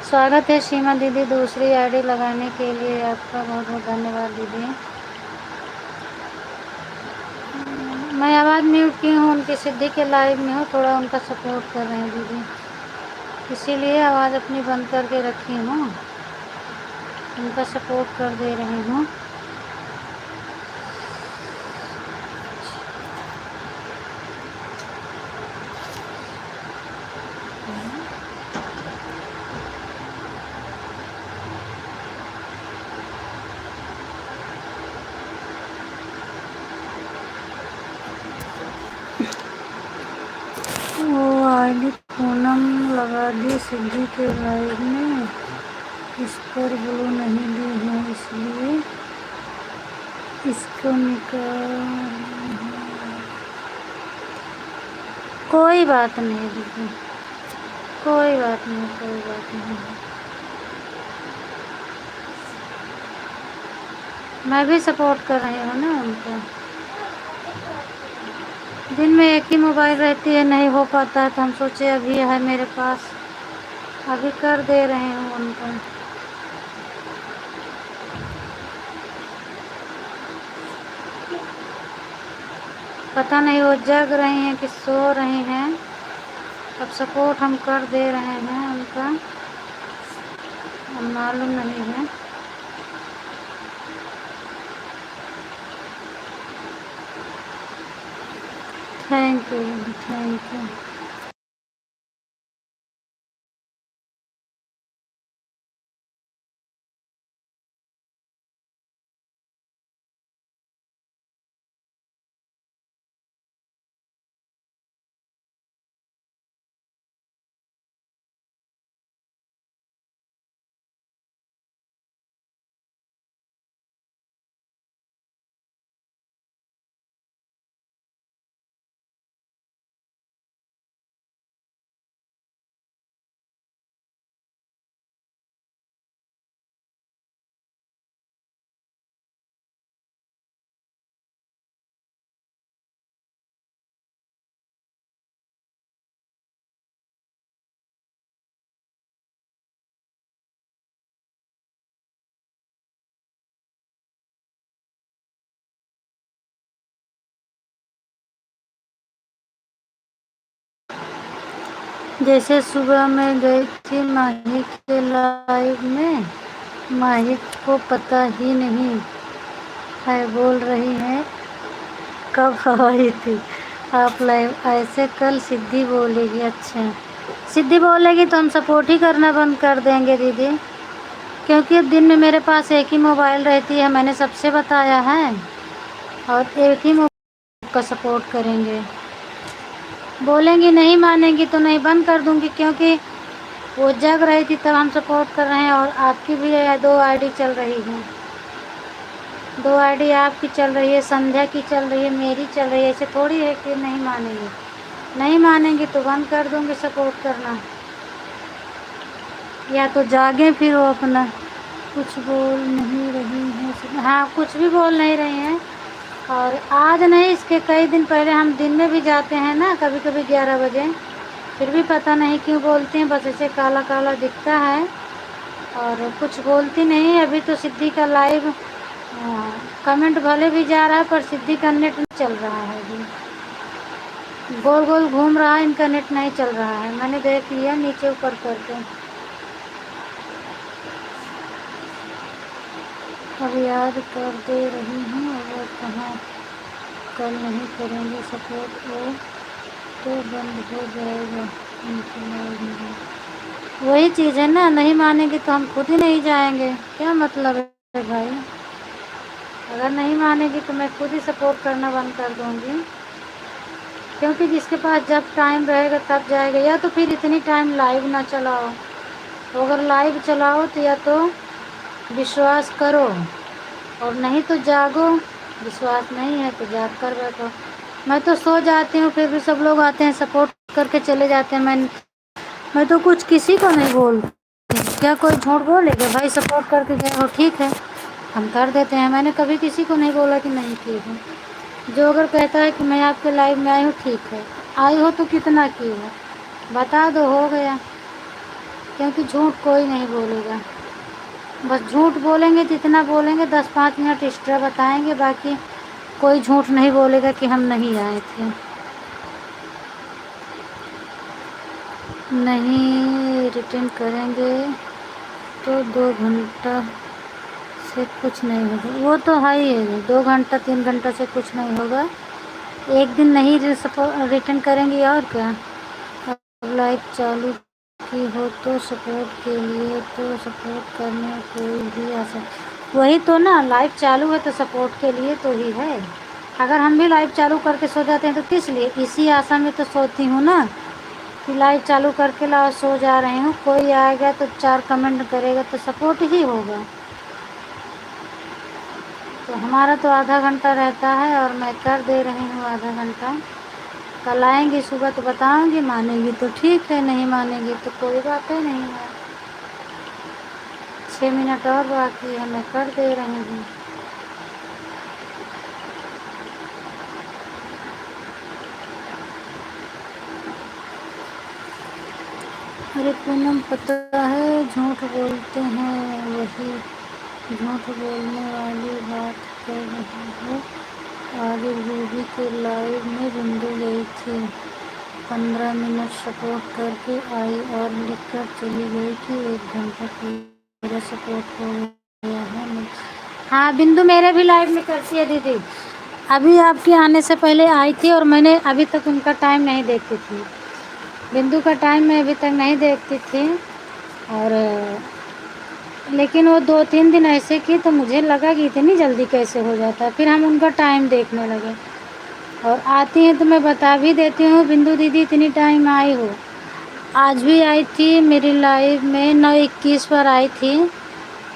स्वागत है सीमा दीदी दूसरी आईडी लगाने के लिए, आपका बहुत बहुत धन्यवाद दीदी। मैं आवाज़ म्यूट की हूँ, उनकी सिद्धि के लाइव में हूँ, थोड़ा उनका सपोर्ट कर रहे हैं दीदी, इसीलिए आवाज़ अपनी बंद करके रखी हूँ, उनका सपोर्ट कर दे रही हूँ। वो आईडी पूनम लगा दी सिद्धि के लाइव में, इस पर ब्लू नहीं दी है, इसको निकाल। कोई बात नहीं दीदी, कोई बात नहीं, कोई बात नहीं। मैं भी सपोर्ट कर रही हूँ ना उनको। दिन में एक ही मोबाइल रहती है, नहीं हो पाता है तो हम सोचे अभी है मेरे पास, अभी कर दे रहे हैं उनको। पता नहीं वो जग रही हैं कि सो रही हैं। अब सपोर्ट हम कर दे रहे हैं उनका, अब मालूम नहीं है। Thank you, thank you. जैसे सुबह मैं गई थी माही के लाइव में, माही को पता ही नहीं है, बोल रही हैं कब आई थी आप लाइव। ऐसे कल सिद्धि बोलेगी। अच्छा, सिद्धि बोलेगी तो हम सपोर्ट ही करना बंद कर देंगे दीदी, क्योंकि दिन में मेरे पास एक ही मोबाइल रहती है, मैंने सबसे बताया है, और एक ही मोबाइल का सपोर्ट करेंगे। बोलेंगी नहीं मानेंगी तो नहीं, बंद कर दूंगी, क्योंकि वो जग रही थी तब हम सपोर्ट कर रहे हैं। और आपकी भी 2 आईडी चल रही है, 2 आईडी आपकी चल रही है, संध्या की चल रही है, मेरी चल रही है। ऐसे थोड़ी है कि नहीं मानेंगे, नहीं मानेंगी तो बंद कर दूंगी सपोर्ट करना, या तो जागे फिर वो अपना। कुछ बोल नहीं रही है, हाँ कुछ भी बोल नहीं रही हैं। और आज नहीं, इसके कई दिन पहले हम दिन में भी जाते हैं ना, कभी कभी 11 बजे, फिर भी पता नहीं क्यों बोलती हैं, बस ऐसे काला काला दिखता है और कुछ बोलती नहीं। अभी तो सिद्धि का लाइव कमेंट भले भी जा रहा है, पर सिद्धि का नेट नहीं चल रहा है अभी, गोल गोल घूम रहा है, इनका नेट नहीं चल रहा है। मैंने देख लिया नीचे ऊपर करके। अब याद कर दे रही हूँ, वो कहाँ कल नहीं करेंगे सपोर्ट, वो तो बंद हो जाएगा उनकी लाइव में। वही चीज़ है ना, नहीं मानेंगे तो हम खुद ही नहीं जाएंगे, क्या मतलब है भाई। अगर नहीं मानेगी तो मैं खुद ही सपोर्ट करना बंद कर दूँगी, क्योंकि जिसके पास जब टाइम रहेगा तब जाएगा। या तो फिर इतनी टाइम लाइव ना चलाओ, तो अगर लाइव चलाओ तो या तो विश्वास करो, और नहीं तो जागो। विश्वास नहीं है तो जाग कर बैठो। मैं तो सो जाती हूँ, फिर भी सब लोग आते हैं सपोर्ट करके चले जाते हैं। मैं तो कुछ किसी को नहीं बोलती। क्या कोई झूठ बोलेगा भाई, सपोर्ट करके गए हो ठीक है, हम कर देते हैं। मैंने कभी किसी को नहीं बोला कि नहीं की है। जो अगर कहता है कि मैं आपके लाइव में आई हूँ, ठीक है, आई हो तो कितना की हो बता दो, हो गया। क्योंकि झूठ कोई नहीं बोलेगा, बस झूठ बोलेंगे तो इतना बोलेंगे 10-5 मिनट एक्स्ट्रा बताएंगे, बाकी कोई झूठ नहीं बोलेगा कि हम नहीं आए थे। नहीं रिटर्न करेंगे तो 2 घंटा से कुछ नहीं होगा, वो तो है ही है, 2 घंटा 3 घंटा से कुछ नहीं होगा। एक दिन नहीं रिटर्न करेंगे और क्या। अब लाइव चालू की हो तो सपोर्ट के लिए, तो सपोर्ट करने कोई भी आ सकता। वही तो ना, लाइव चालू है तो सपोर्ट के लिए तो ही है। अगर हम भी लाइव चालू करके सो जाते हैं तो किस लिए, इसी आशा में तो सोती हूँ ना कि लाइव चालू करके लाओ सो जा रही हूँ, कोई आएगा तो 4 कमेंट करेगा तो सपोर्ट ही होगा। तो हमारा तो आधा घंटा रहता है और मैं कर दे रही हूँ आधा घंटा। कल आएंगी सुबह तो बताऊंगी, मानेगी तो ठीक है, नहीं मानेगी तो कोई बात ही नहीं है। 6 मिनट और बाकी है, मैं कर दे रही हूँ। अरे पूनम पता है झूठ बोलते हैं, वही झूठ बोलने वाली बात कर रही है। आगे रूबी के लाइव में बिंदु गई थी, 15 मिनट सपोर्ट करके आई और लिख कर चली गई कि 1 घंटा पूरा सपोर्ट हो गया है। हाँ बिंदु मेरे भी लाइव में करती है दीदी, अभी आपके आने से पहले आई थी और मैंने अभी तक उनका टाइम नहीं देखी थी। बिंदु का टाइम मैं अभी तक नहीं देखती थी, और लेकिन वो 2-3 दिन ऐसे की तो मुझे लगा कि इतनी जल्दी कैसे हो जाता है, फिर हम उनका टाइम देखने लगे। और आती हैं तो मैं बता भी देती हूँ, बिंदु दीदी इतनी टाइम आई हो। आज भी आई थी मेरी लाइव में 9:21 पर आई थी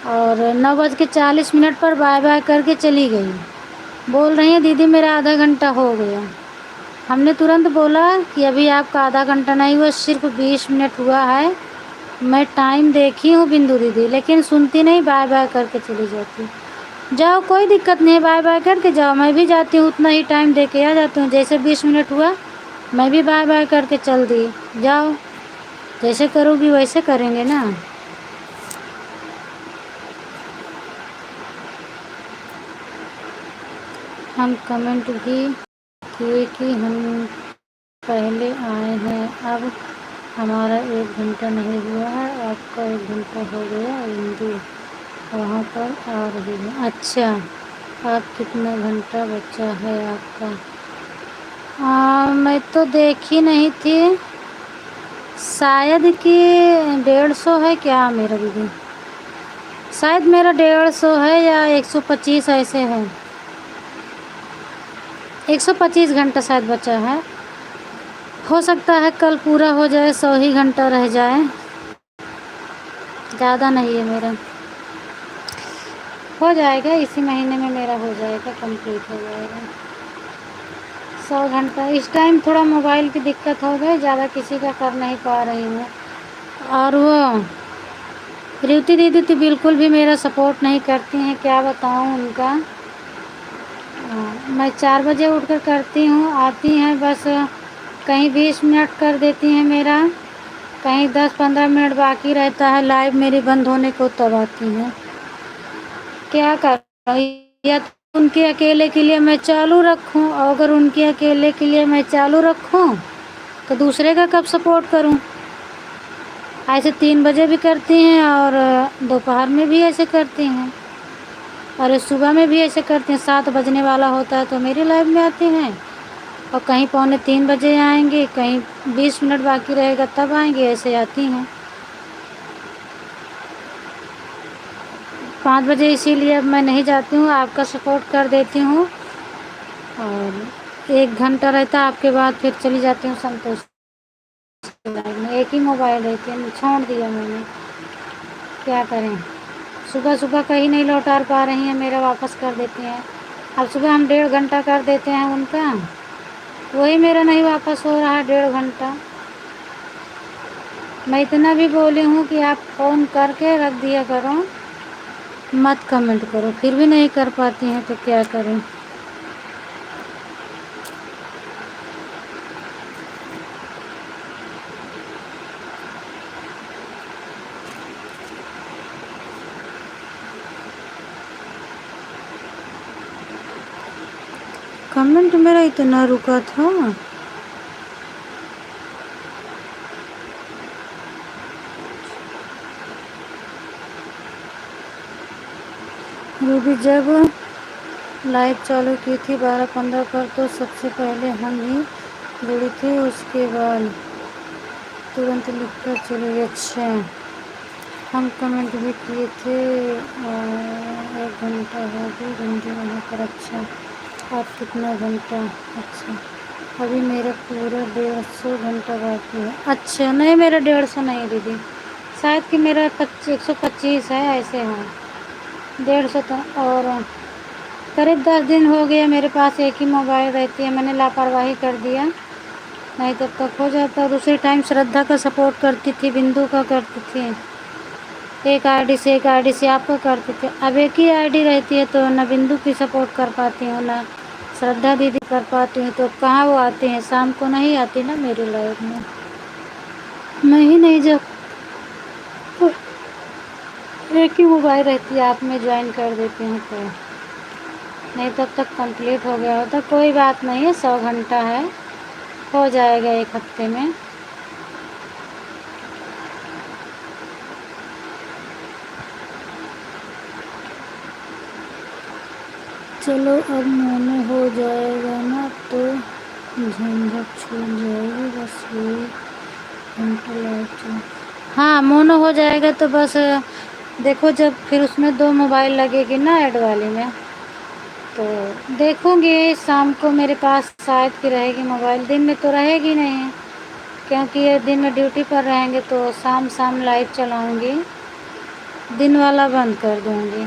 और 9:40 पर बाय बाय करके चली गई। बोल रही है दीदी मेरा आधा घंटा हो गया। हमने तुरंत बोला कि अभी आपका आधा घंटा नहीं हुआ, सिर्फ 20 मिनट हुआ है। मैं टाइम देखी हूँ बिंदु दीदी, लेकिन सुनती नहीं, बाय बाय करके चली जाती। जाओ कोई दिक्कत नहीं है, बाय बाय करके जाओ, मैं भी जाती हूँ, उतना ही टाइम दे के आ जाती हूँ। जैसे 20 मिनट हुआ मैं भी बाय बाय करके चल दी। जाओ, जैसे करोगी वैसे करेंगे ना। हम कमेंट भी किए कि हम पहले आए हैं, अब हमारा 1 घंटा नहीं हुआ है, आपका 1 घंटा हो गया। बिंदु वहाँ पर आ रही है। अच्छा, आप कितना घंटा बचा है आपका? मैं तो देखी नहीं थी, शायद कि 150 है क्या मेरा दीदी? शायद मेरा 150 है या 125 ऐसे है। 125 घंटा शायद बचा है। हो सकता है कल पूरा हो जाए, 100 ही घंटा रह जाए, ज़्यादा नहीं है मेरा। हो जाएगा इसी महीने में, मेरा हो जाएगा, कंप्लीट हो जाएगा 100 घंटा। इस टाइम थोड़ा मोबाइल की दिक्कत हो गई, ज़्यादा किसी का कर नहीं पा रही हूँ। और वो रिवती दीदी तो बिल्कुल भी मेरा सपोर्ट नहीं करती हैं, क्या बताऊँ उनका। मैं 4 बजे उठकर करती हूँ, आती हैं बस कहीं 20 मिनट कर देती हैं मेरा, कहीं 10-15 मिनट बाकी रहता है लाइव मेरी बंद होने को, तब आती हैं। क्या करूँ, या तो उनके अकेले के लिए मैं चालू रखूँ, और अगर उनके अकेले के लिए मैं चालू रखूँ तो दूसरे का कब सपोर्ट करूँ। ऐसे 3 बजे भी करती हैं और दोपहर में भी ऐसे करती हैं, और सुबह में भी ऐसे करती हैं। 7 बजने वाला होता है तो मेरी लाइव में आती हैं, और कहीं 2:45 बजे आएंगी, कहीं 20 मिनट बाकी रहेगा तब आएंगी, ऐसे आती हैं। 5 बजे इसीलिए अब मैं नहीं जाती हूँ, आपका सपोर्ट कर देती हूँ, और 1 घंटा रहता आपके बाद फिर चली जाती हूँ संतोष की लाइव में। एक ही मोबाइल रहती है, छोड़ दिया मैंने, क्या करें। सुबह सुबह कहीं नहीं लौटा पा रही हैं मेरा, वापस कर देती हैं। अब सुबह हम 1.5 घंटा कर देते हैं उनका, वही मेरा नहीं वापस हो रहा है 1.5 घंटा। मैं इतना भी बोली हूँ कि आप फ़ोन करके रख दिया करो, मत कमेंट करो, फिर भी नहीं कर पाती हैं तो क्या करें। कमेंट मेरा इतना रुका था। रूबी जब लाइव चालू की थी 12-15 पर, तो सबसे पहले हम ही जुड़ी थी, उसके बाद तुरंत लिख कर चले गए। अच्छा, हम कमेंट भी किए थे, 1 घंटा हो गई घंटे वहाँ पर। अच्छा, आप कितना घंटा? अच्छा, अभी मेरा पूरा 150 घंटा बाकी है। अच्छा, नहीं मेरा 150 नहीं दीदी, शायद कि मेरा 125 है, ऐसे है 150 तो। और करीब 10 दिन हो गए मेरे पास एक ही मोबाइल रहती है, मैंने लापरवाही कर दिया, नहीं तब तक हो जाता। और उसी टाइम श्रद्धा का सपोर्ट करती थी, बिंदु का करती थी, एक आईडी से आपका करती थी। अब एक ही आईडी रहती है तो ना बिंदु की सपोर्ट कर पाती हूँ ना श्रद्धा दीदी कर पाती हूँ, तो कहाँ वो आती हैं, शाम को नहीं आती ना मेरी लाइफ में, मैं ही नहीं जब एक ही मोबाइल रहती है, आप में ज्वाइन कर देती हूँ तो नहीं तब तक कंप्लीट हो गया होता। कोई बात नहीं है, 100 घंटा है, हो जाएगा एक हफ्ते में। चलो अब मोनो हो जाएगा ना तो झंझट छूट जाएगी, बस ये घंटा लाइट चल। हाँ मोनो हो जाएगा तो बस देखो, जब फिर उसमें 2 मोबाइल लगेगी ना ऐड वाली में, तो देखूँगी शाम को मेरे पास शायद की रहेगी मोबाइल, दिन में तो रहेगी नहीं, क्योंकि ये दिन में ड्यूटी पर रहेंगे तो शाम शाम लाइव चलाऊँगी, दिन वाला बंद कर दूँगी,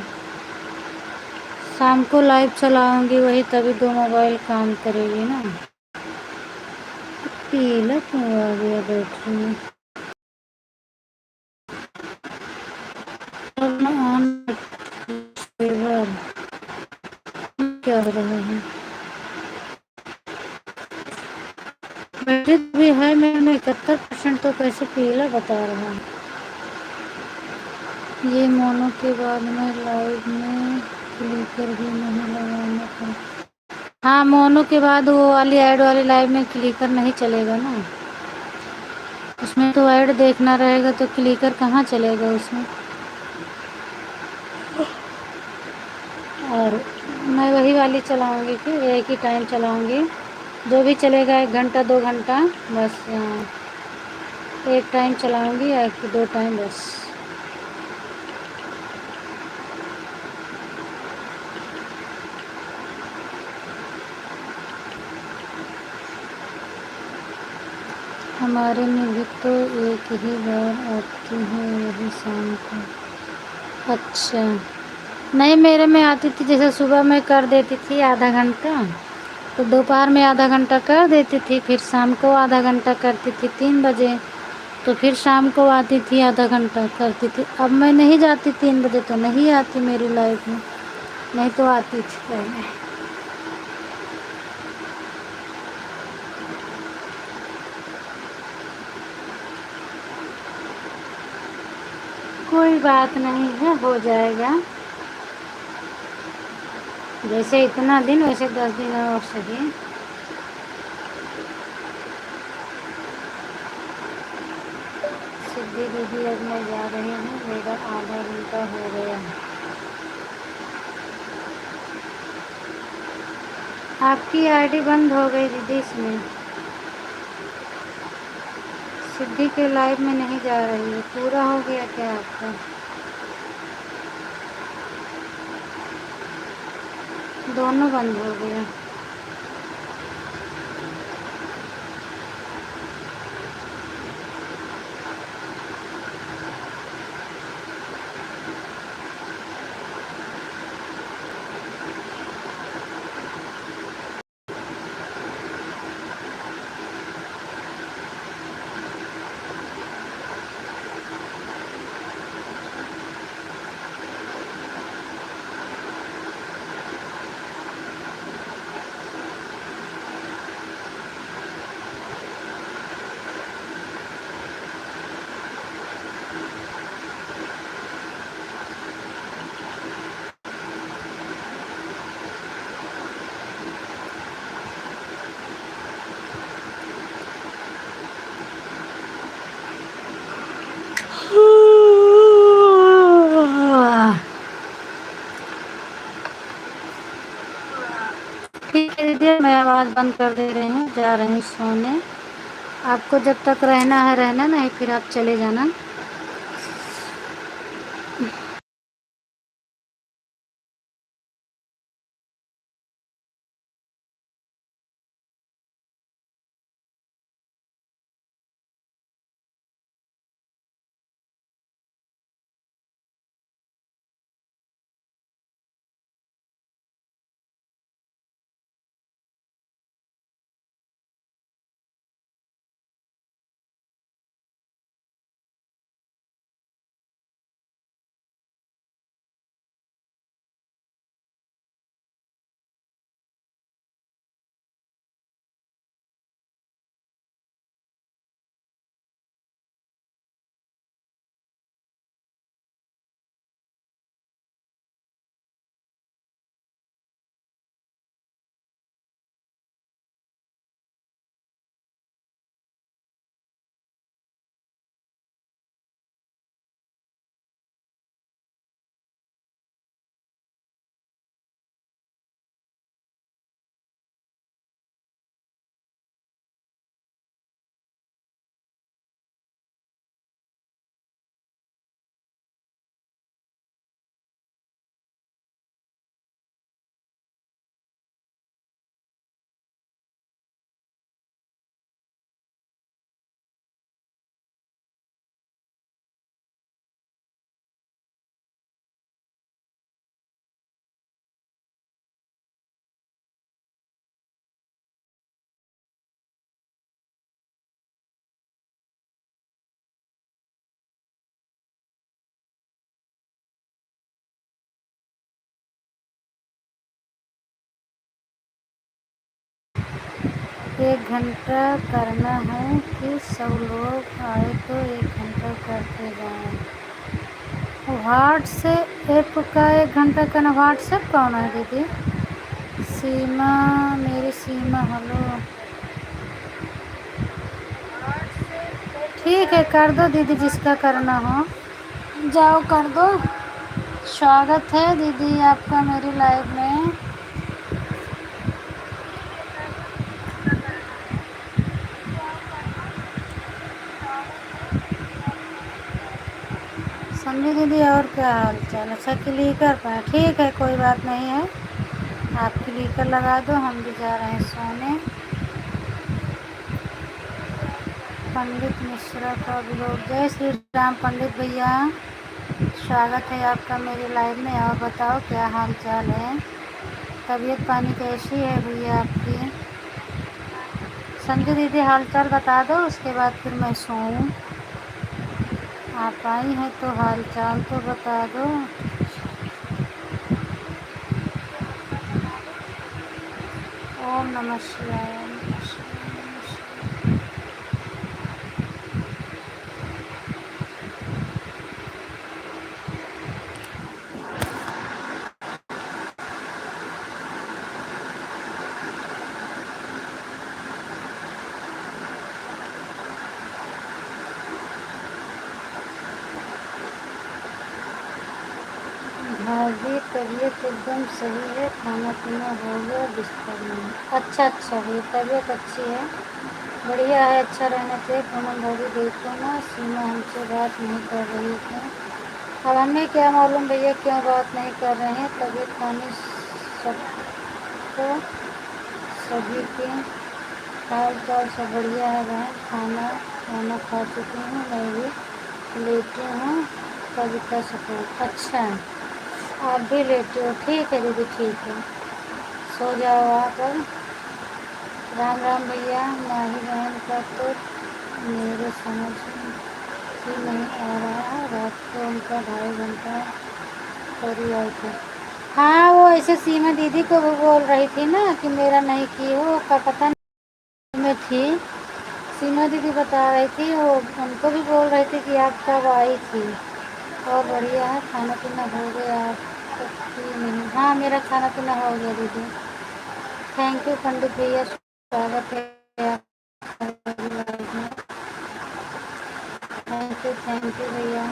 शाम को लाइव चलाऊँगी, वही तभी 2 मोबाइल काम करेगी ना। पीला क्यों आ गया बैटरी में, ऑन क्या हो रहा है, बैटरी भी है मैंने 71%, तो कैसे पीला बता रहा है। ये मोनो के बाद में लाइव में क्लिकर भी नहीं लगाना था। हाँ मोनो के बाद वो वाली ऐड वाली लाइव में क्लिकर नहीं चलेगा ना, उसमें तो ऐड देखना रहेगा, तो क्लिकर कहाँ चलेगा उसमें। और मैं वही वाली चलाऊँगी, फिर एक ही टाइम चलाऊँगी, जो भी चलेगा 1 घंटा 2 घंटा बस, एक टाइम चलाऊँगी या 2 टाइम बस। हमारे में भी तो एक ही बार आती है, यही शाम को। अच्छा नहीं, मेरे में आती थी, जैसे सुबह में कर देती थी आधा घंटा, तो दोपहर में आधा घंटा कर देती थी, फिर शाम को आधा घंटा करती थी 3 बजे, तो फिर शाम को आती थी आधा घंटा करती थी। अब मैं नहीं जाती 3 बजे, तो नहीं आती मेरी लाइफ में, नहीं तो आती थी पहले। कोई बात नहीं है, हो जाएगा, जैसे इतना दिन वैसे 10 दिन और सही। सिद्धि दीदी अब मैं जा रही हूँ, मेरा आधा घंटा हो गया। आपकी आईडी बंद हो गई दीदी, इसमें सिद्धि के लाइव में नहीं जा रही है, पूरा हो गया क्या आपका, दोनों बंद हो गया। ठीक है दीदी, मैं आवाज़ बंद कर दे रही हूँ, जा रही हूँ सोने। आपको जब तक रहना है रहना, नहीं फिर आप चले जाना। 1 घंटा करना है कि 100 लोग आए तो 1 घंटा करते जाएं। व्हाट्सएप का 1 घंटा करना। व्हाट्सएप कौन है दीदी? सीमा, मेरी सीमा, हेलो। ठीक है, कर दो दीदी जिसका करना हो। जाओ कर दो। स्वागत है दीदी आपका मेरी लाइव में। समझी दीदी, और क्या हाल चाल? अच्छा, क्लिकर पाए, ठीक है, कोई बात नहीं है। आप क्लिकर लगा दो, हम भी जा रहे हैं सोने। पंडित मिश्रा का ब्लॉग। जय श्री राम पंडित भैया, स्वागत है आपका मेरी लाइव में। और बताओ क्या हाल चाल है? तबीयत पानी कैसी है भैया आपकी? संजू दीदी हाल चाल बता दो, उसके बाद फिर मैं सोऊं। आप आई हैं तो हाल चाल तो बता दो। ओम नमः शिवाय, ओम नमः शिवाय, ओम नमः शिवाय। भाभी तबीयत एकदम सही है, खाना पीना हो गया, बिस्तर में। अच्छा अच्छा भैया, तबीयत अच्छी है, बढ़िया है, अच्छा रहना चाहिए। पूनम भाभी देखो ना, सीमा हमसे बात नहीं कर रही थी। अब हमें क्या मालूम भैया क्यों बात नहीं कर रहे हैं। तबीयत पानी सबको, सभी के हाल चाल सब बढ़िया है बहन। खाना खाना खा चुकी हूँ, मैं भी लेटी हूँ। कविता सपोर्ट, अच्छा आप भी लेटे हो? ठीक है दीदी, ठीक है, सो जाओ आप अब। राम राम भैया। माही बहन का तो मेरे समझ ही नहीं आ रहा, रात को उनका 2.5 घंटा करी आई थी। हाँ, वो ऐसे सीमा दीदी को भी बोल रही थी ना कि मेरा नहीं की, वो का पता नहीं में थी। सीमा दीदी बता रही थी, वो उनको भी बोल रही थी कि आप कब आई थी। और बढ़िया है, खाना पीना हो गया आपकी? नहीं, हाँ मेरा खाना पीना हो गया दीदी। थैंक यू पंडित भैया, स्वागत है आपका मेरी लाइफ में। थैंक यू भैया।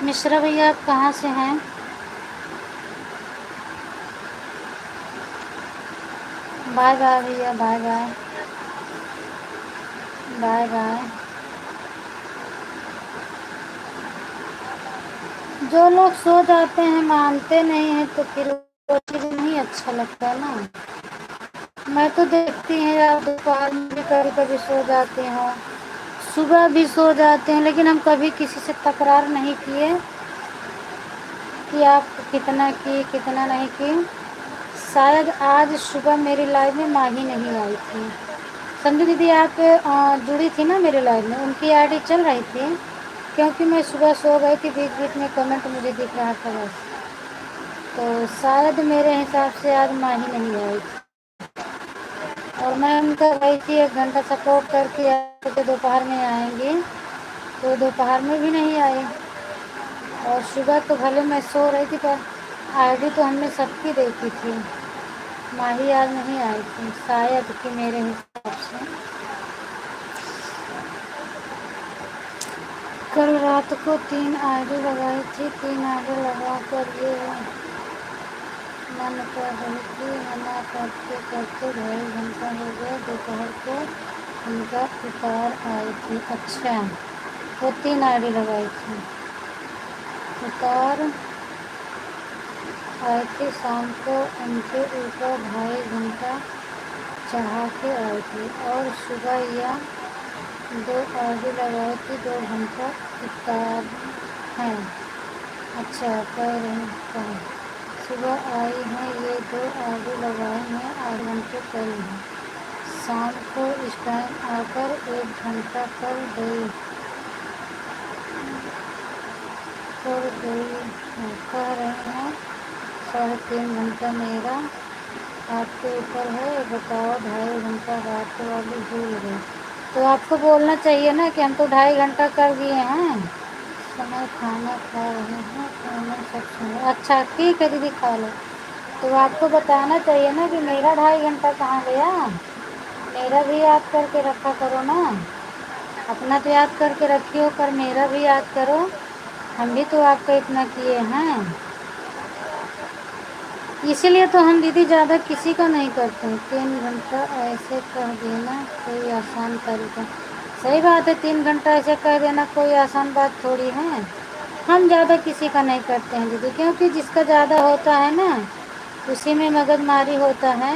मिश्रा भैया आप कहाँ से हैं? बाय बाय भैया, बाय बाय, बाय बाय। जो लोग सो जाते हैं, मानते नहीं हैं, तो फिर वो चीज़ नहीं अच्छा लगता ना। मैं तो देखती हैं यार, दोपहर में भी कभी कभी सो जाते हैं, सुबह भी सो जाते हैं, लेकिन हम कभी किसी से तकरार नहीं किए कि आप कितना की कितना नहीं की। शायद आज सुबह मेरी लाइव में माही नहीं आई थी। संजू दीदी आप जुड़ी थी ना मेरे लाइव में, उनकी आईडी चल रही थी, क्योंकि मैं सुबह सो गई थी, बीच बीच में कमेंट मुझे दिख रहा था बस। तो शायद मेरे हिसाब से आज माही नहीं आई थी। और मैं उनका गई थी 1 घंटा सपोर्ट करके, तो दोपहर में आएंगी, तो दोपहर में भी नहीं आई। और सुबह तो भले मैं सो रही थी, पर आईडी तो हमने सबकी देखी थी। माही आज नहीं आई थी शायद कि मेरे हिसाब से। कल रात को 3 आईडी लगाई थी, 3 आईडी लगा कर ये मन कर रही थी, मना करते करते 2.5 घंटा हो गया। दोपहर को उनका उतार आई थी। अच्छा, वो 3 आईडी लगाई थी, उतार आई थी, शाम को उनके ऊपर 2.5 घंटा चढ़ा के आई थी। और सुबह या 2 आईडी लगाई थी, 2 घंटा उतार हैं। अच्छा, कह रही हैं सुबह आई हैं, ये 2 आईडी लगाए हैं, 8 घंटे करी हैं। शाम को इस टाइम आकर 1 घंटा कर गई। कर गई कह रहे हैं 3.5 घंटा मेरा आपके ऊपर है, बताओ 2.5 घंटा रात वाली भूल गई। तो आपको बोलना चाहिए ना कि हम तो 2.5 घंटा कर दिए हैं। समय खाना खा रहे हैं तो मैं सब सुना। अच्छा ठीक है दीदी, खा लो। तो आपको बताना चाहिए ना कि मेरा 2.5 घंटा कहाँ गया। मेरा भी याद करके रखा करो ना। अपना तो याद करके रखी हो, पर मेरा भी याद करो। हम भी तो आपका इतना किए हैं, इसीलिए तो हम दीदी ज़्यादा किसी का नहीं करते हैं। 3 घंटा ऐसे कह देना कोई आसान तरीका। सही बात है, 3 घंटा ऐसे कह देना कोई आसान बात थोड़ी है। हम ज़्यादा किसी का नहीं करते हैं दीदी, क्योंकि जिसका ज़्यादा होता है ना उसी में मगजमारी होता है।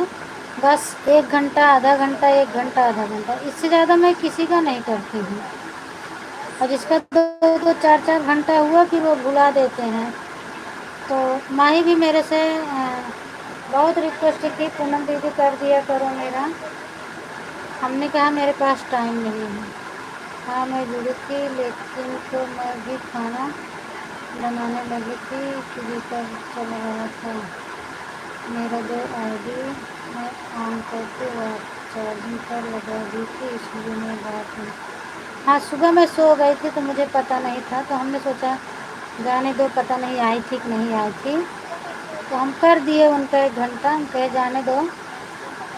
बस 1 घंटा आधा घंटा, 1 घंटा आधा घंटा, इससे ज़्यादा मैं किसी का नहीं करती हूँ। और जिसका 2-2 4-4 घंटा हुआ कि वो भुला देते हैं। तो माही भी मेरे से बहुत रिक्वेस्ट की, पूनम दीदी कर दिया करो मेरा। हमने कहा मेरे पास टाइम नहीं है। हाँ मैं जुड़ी थी, लेकिन तो मैं भी खाना बनाने लगी थी कि भीतर चल रहा था। मेरा जो आईडी मैं ऑन करके चार्जिंग पर लगा दी थी, इसलिए मैं बात नहीं। हाँ सुबह मैं सो गई थी तो मुझे पता नहीं था, तो हमने सोचा जाने दो, पता नहीं आई थी कि नहीं आई थी, तो हम कर दिए उनका 1 घंटा। हम कहे जाने दो,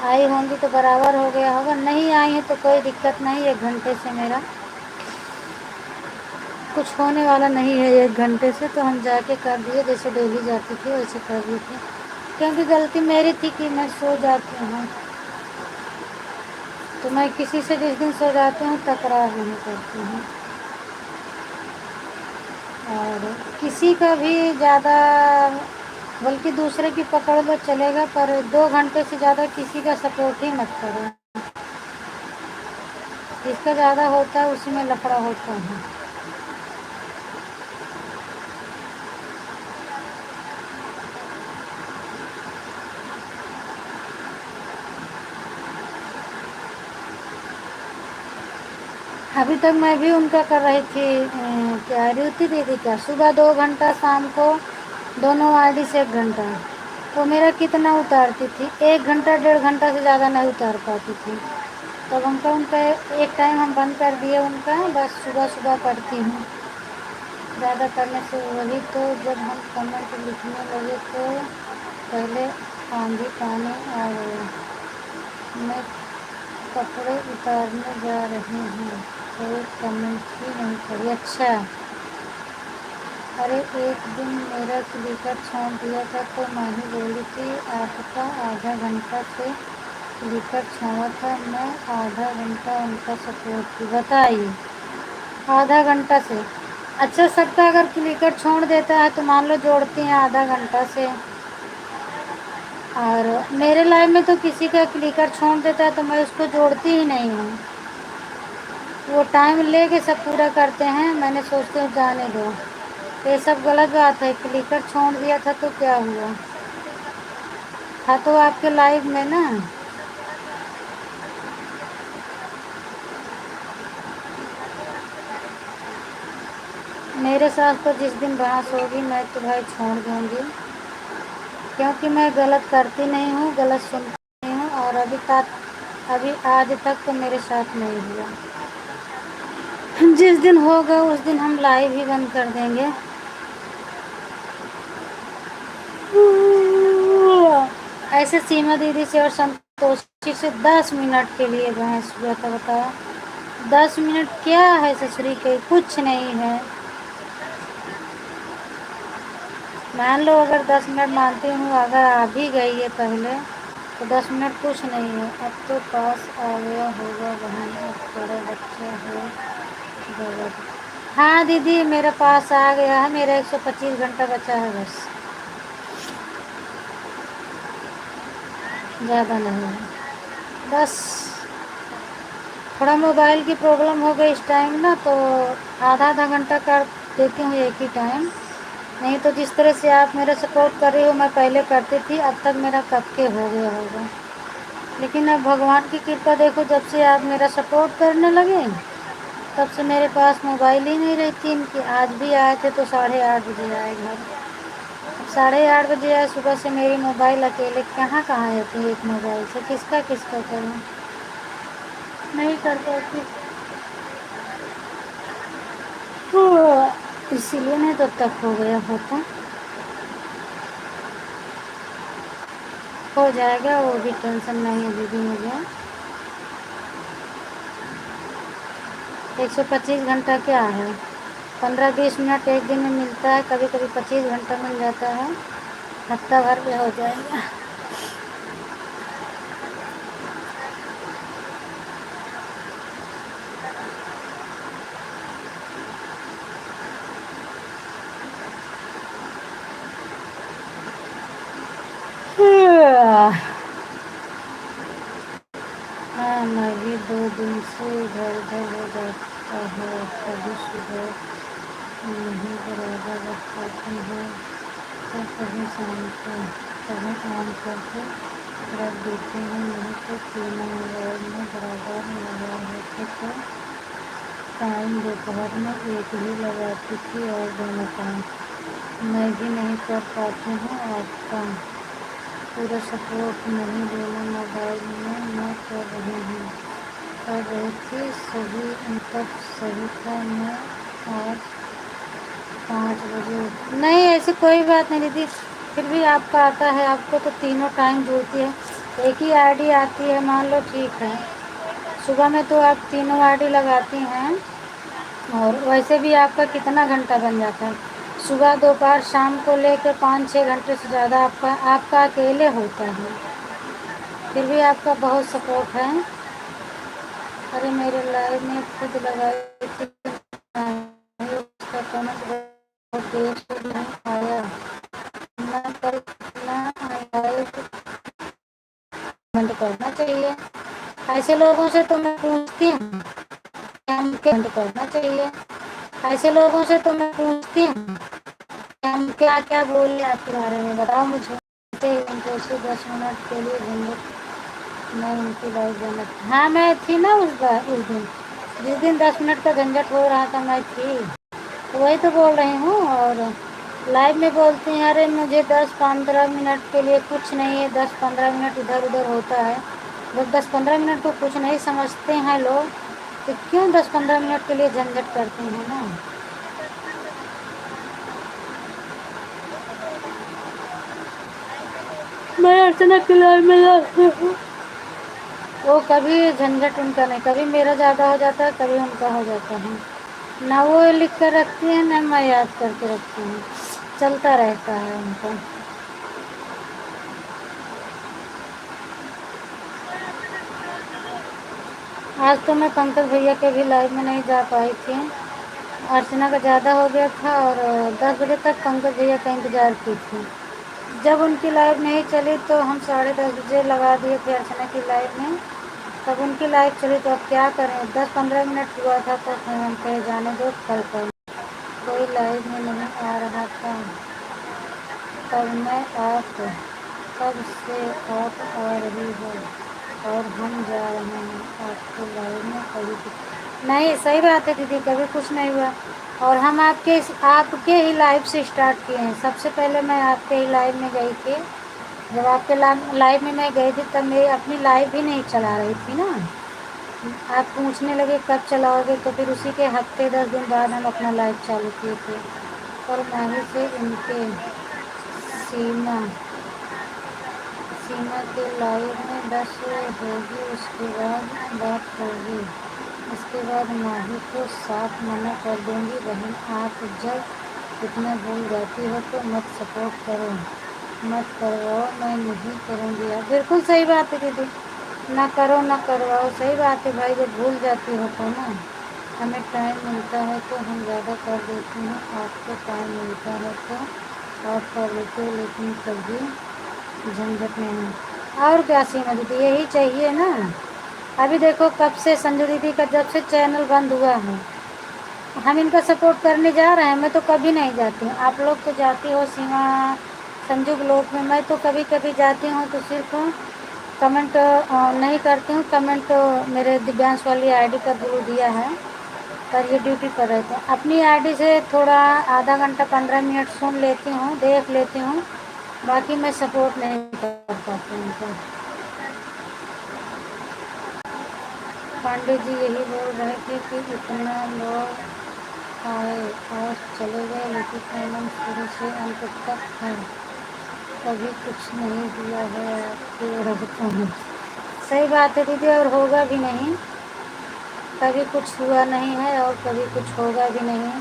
आई होंगी तो बराबर हो गया होगा, नहीं आई है तो कोई दिक्कत नहीं। 1 घंटे से मेरा कुछ होने वाला नहीं है, 1 घंटे से तो हम जाके कर दिए, जैसे डेली जाती थी वैसे कर दी थी। क्योंकि गलती मेरी थी कि मैं सो जाती हूँ, तो मैं किसी से जिस दिन सो जाती हूँ तकरार नहीं करती हूँ। और किसी का भी ज़्यादा, बल्कि दूसरे की पकड़ लो चलेगा, पर 2 घंटे से ज़्यादा किसी का सपोर्ट ही मत करो। जिसका ज़्यादा होता है उसी में लफड़ा होता है। अभी तक मैं भी उनका कर रही थी, क्या रीति दीदी का, सुबह 2 घंटा, शाम को दोनों आईडी से 1 घंटा। तो मेरा कितना उतारती थी, 1 घंटा 1.5 घंटा से ज़्यादा नहीं उतार पाती थी। तब उनका एक टाइम हम बंद कर दिए उनका, बस सुबह सुबह करती हूँ। ज़्यादा करने से वही तो, जब हम कमेंट लिखने लगे तो पहले आंधी पानी आ गया। मैं कपड़े उतारने जा रही हूँ, कोई कमेंट ही नहीं करी। अच्छा, अरे एक दिन मेरा क्लिकर छोड़ दिया था तो मैं ही बोली थी आपका आधा घंटा से क्लिकर छोड़ा था, मैं आधा घंटा उनका सपोर्ट की, बताइए आधा घंटा से। अच्छा, सबका अगर क्लिकर छोड़ देता है तो मान लो जोड़ती हैं आधा घंटा से, और मेरे लाइफ में तो किसी का क्लिकर छोड़ देता है तो मैं उसको जोड़ती ही नहीं हूँ। वो टाइम ले के सब पूरा करते हैं, मैंने सोचती हूँ जाने दो। ये सब गलत बात है। क्लिकर छोड़ दिया था तो क्या हुआ था, तो आपके लाइफ में ना। मेरे साथ तो जिस दिन बहस होगी मैं तो भाई छोड़ दूँगी, क्योंकि मैं गलत करती नहीं हूँ, गलत सुनती नहीं हूँ, और अभी आज तक तो मेरे साथ नहीं हुआ। जिस दिन होगा उस दिन हम लाइव ही बंद कर देंगे। ऐसे सीमा दीदी से और संतोषी से 10 मिनट के लिए बहस हुआ था, बताओ 10 मिनट क्या है ससुरी के, कुछ नहीं है। मान लो अगर 10 मिनट मानती हूँ, अगर आ भी गई है पहले तो 10 मिनट कुछ नहीं है। अब तो पास आ गया होगा बहन, अब थोड़ा बच्चा है गलत। हाँ दीदी मेरा पास आ गया है, मेरा 125 घंटा बचा है बस, ज़्यादा नहीं है। बस थोड़ा मोबाइल की प्रॉब्लम हो गई इस टाइम ना, तो आधा आधा घंटा कर देती हूँ एक ही टाइम। नहीं तो जिस तरह से आप मेरा सपोर्ट कर रही हो, मैं पहले करती थी, अब तक मेरा कब के हो गया होगा। लेकिन अब भगवान की कृपा देखो, जब से आप मेरा सपोर्ट करने लगे तब से मेरे पास मोबाइल ही नहीं रहती इनकी। आज भी आए थे तो 8:30 बजे आए घर। अब 8:30 बजे आए, सुबह से मेरी मोबाइल अकेले कहाँ कहाँ रहती है एक मोबाइल से, किसका किसका करूँ, नहीं कर पाती। इसीलिए नहीं तो तक हो गया होता। हो जाएगा, वो भी टेंशन नहीं है दीदी मुझे। 125 घंटा क्या है, 15-20 मिनट एक दिन में मिलता है, कभी कभी 25 घंटा मिल जाता है, हफ्ता भर में हो जाएगा। हाँ, मैं भी 2 दिन से इधर उधर हो जाता है, कभी सुबह नहीं बराबर रख पाती हूँ, तो कभी शाम को, कभी काम करके रख देती हूँ, नहीं तो तीनों मोबाइल में बराबर लगा होते तो टाइम दोपहर में एक ही लगाती थी और दोनों काम। मैं भी नहीं कर पाती हूँ, आपका पूरा सपोर्ट नहीं देना मोबाइल में मैं कर रही थी सभी, तब सही था। मैं आज 5 बजे नहीं, ऐसी कोई बात नहीं दीदी, फिर भी आपका आता है, आपको तो तीनों टाइम जुड़ती है, एक ही आईडी आती है, मान लो ठीक है, सुबह में तो आप तीनों आईडी लगाती हैं, और वैसे भी आपका कितना घंटा बन जाता है, सुबह दोपहर शाम को लेकर 5-6 घंटे से ज़्यादा आपका अकेले होता है, फिर भी आपका बहुत सपोर्ट है। अरे मेरे लाइव में खुद लगाई थी, नहीं उसका कमेंट बहुत देर से नहीं आया, ना कल ना आया, कमेंट करना चाहिए, ऐसे लोगों से तो मैं पूछती हूँ, कमेंट करना चाहिए, ऐसे लोगों से तो मैं पूछती हूँ हम क्या क्या बोल रहे आपके बारे में, बताओ मुझे। उनको से 10 मिनट के लिए झंझट, मैं उनकी लाइव जाना, हाँ मैं थी ना उस दिन, जिस दिन 10 मिनट का झंझट हो रहा था मैं थी, तो वही तो बोल रही हूँ। और लाइव में बोलती हैं अरे मुझे 10-15 मिनट के लिए कुछ नहीं है, 10-15 मिनट इधर उधर होता है, जब 10-15 मिनट को कुछ नहीं समझते हैं लोग, तो क्यों 10-15 मिनट के लिए झंझट करते हैं ना। मैं अर्चना के लाइव में जाती हूँ, वो कभी झंझट उनका नहीं, कभी मेरा ज़्यादा हो जाता है, कभी उनका हो जाता है, ना वो लिख कर रखती है ना मैं याद करके रखती हूँ, चलता रहता है उनका। आज तो मैं पंकज भैया के भी लाइव में नहीं जा पाई थी, अर्चना का ज़्यादा हो गया था, और 10 बजे तक पंकज भैया का इंतज़ार की थी, जब उनकी लाइव नहीं चली तो हम 10:30 बजे लगा दिए थे अर्चना की लाइव में, तब उनकी लाइव चली, तो अब क्या करें, 10-15 मिनट हुआ था तो फिर हम कहे जाने दो कल कर, कोई लाइव में नहीं आ रहा था, तब मैं आप कब से आप आ रही हो और हम जा रहे हैं आपको लाइव में, कभी नहीं, सही बात है दीदी, कभी कुछ नहीं हुआ, और हम आपके ही लाइव से स्टार्ट किए हैं, सबसे पहले मैं आपके ही लाइव में गई थी, जब आपके लाइव में मैं गई थी तब मेरी अपनी लाइव भी नहीं चला रही थी ना, आप पूछने लगे कब चलाओगे, तो फिर उसी के हफ्ते 10 दिन बाद हम अपना लाइव चालू किए थे, और माही से इनके सीमा सीमा के लाइव में 10 होगी, उसके बाद बात होगी, उसके बाद माही को साफ मना कर दूंगी, बहन आप जब इतना भूल जाती हो तो मत सपोर्ट करो, मत करवाओ, मैं नहीं करूँगी। आप बिल्कुल सही बात है दीदी, ना करो ना करवाओ, सही बात है भाई, जब भूल जाती हो तो ना, हमें टाइम मिलता है तो हम ज़्यादा कर देते हैं, आपको टाइम मिलता है तो आप कर लेते हो, लेकिन कभी झंझट नहीं, और क्या सीमा दीदी, यही चाहिए ना। अभी देखो कब से संजू दीदी का जब से चैनल बंद हुआ है, हम इनका सपोर्ट करने जा रहे हैं, मैं तो कभी नहीं जाती हूँ, आप लोग तो जाती हो सीमा संजू ब्लॉग में, मैं तो कभी कभी जाती हूँ तो सिर्फ कमेंट नहीं करती हूँ, कमेंट मेरे दिव्यांश वाली आईडी का ब्लू दिया है, पर ये ड्यूटी पर रहते हैं। अपनी आईडी से थोड़ा आधा घंटा 15 मिनट सुन लेती हूँ, देख लेती हूँ, बाकी मैं सपोर्ट नहीं कर पाती हूँ उनको। पांडे जी यही बोल रहे थे कि इतना लोग आए और चले गए, लेकिन पेमेंट शुरू से अंत तक है, कभी कुछ नहीं दिया है आपके रहते हैं। सही बात है दीदी, और होगा भी नहीं, कभी कुछ हुआ नहीं है और कभी कुछ होगा भी नहीं।